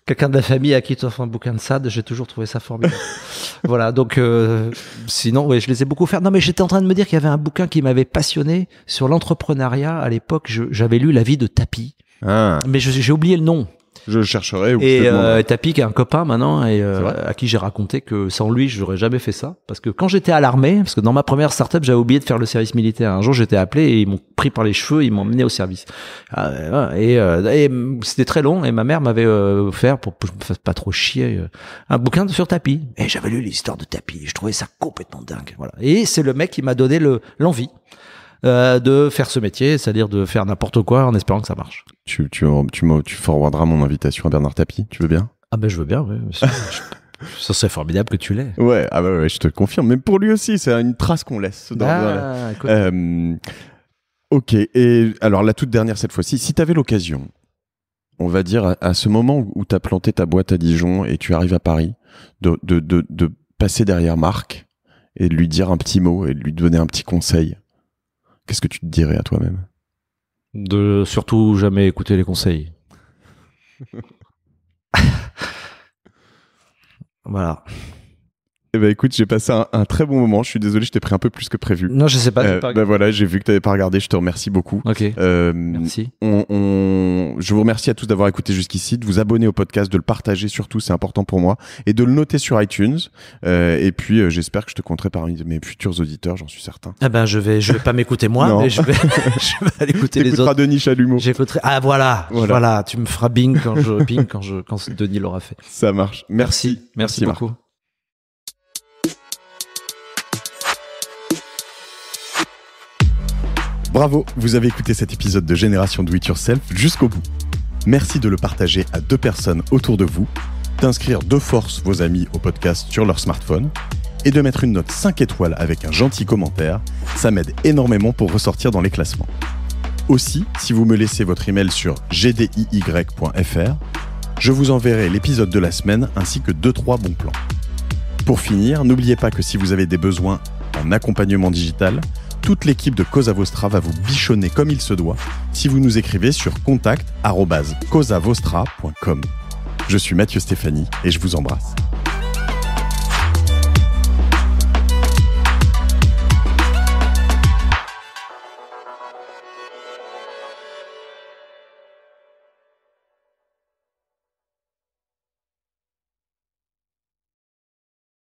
quelqu'un de la famille à qui tu offres un bouquin de Sade, j'ai toujours trouvé ça formidable. Voilà, donc sinon, oui, je les ai beaucoup fait. Non, mais j'étais en train de me dire qu'il y avait un bouquin qui m'avait passionné sur l'entrepreneuriat. À l'époque, j'avais lu La vie de Tapi, mais j'ai oublié le nom. Je chercherai. Ou Et Tapi, qui est un copain maintenant, et à qui j'ai raconté que sans lui, j'aurais jamais fait ça. Parce que quand j'étais à l'armée, parce que dans ma première startup, j'avais oublié de faire le service militaire. Un jour, j'étais appelé et ils m'ont pris par les cheveux, ils m'ont emmené au service. Et c'était très long, et ma mère m'avait offert, pour que je me fasse pas trop chier, un bouquin sur Tapi. Et j'avais lu l'histoire de Tapi. Je trouvais ça complètement dingue. Voilà. Et c'est le mec qui m'a donné l'envie. De faire ce métier, c'est-à-dire de faire n'importe quoi en espérant que ça marche. Tu forwarderas mon invitation à Bernard Tapie, tu veux bien? Ah ben je veux bien, ouais. Ça serait formidable que tu l'aies. Ouais, ouais, je te confirme. Mais pour lui aussi, c'est une trace qu'on laisse. Ok, et alors la toute dernière cette fois-ci, si tu avais l'occasion, on va dire à ce moment où tu as planté ta boîte à Dijon et tu arrives à Paris, de passer derrière Marc et de lui dire un petit mot et de lui donner un petit conseil, qu'est-ce que tu te dirais à toi-même? De surtout jamais écouter les conseils. Voilà. Eh ben écoute, j'ai passé un très bon moment. Je suis désolé, je t'ai pris un peu plus que prévu. Non, je sais pas. Voilà, j'ai vu que t'avais pas regardé. Je te remercie beaucoup. Ok. Merci. Je vous remercie à tous d'avoir écouté jusqu'ici, de vous abonner au podcast, de le partager surtout, c'est important pour moi, et de le noter sur iTunes. Et puis j'espère que je te compterai parmi mes futurs auditeurs, j'en suis certain. Ah ben je vais pas m'écouter moi, mais je vais aller écouter les autres. Denis Chalumeau. J'écouterai. Ah voilà. Tu me feras bing quand Denis l'aura fait. Ça marche. Merci beaucoup. Marc. Bravo, vous avez écouté cet épisode de Génération Do It Yourself jusqu'au bout. Merci de le partager à 2 personnes autour de vous, d'inscrire de force vos amis au podcast sur leur smartphone et de mettre une note 5 étoiles avec un gentil commentaire. Ça m'aide énormément pour ressortir dans les classements. Aussi, si vous me laissez votre email sur gdiy.fr, je vous enverrai l'épisode de la semaine ainsi que 2-3 bons plans. Pour finir, n'oubliez pas que si vous avez des besoins en accompagnement digital, toute l'équipe de Cosa Vostra va vous bichonner comme il se doit si vous nous écrivez sur contact@cosavostra.com. Je suis Mathieu Stéphanie et je vous embrasse.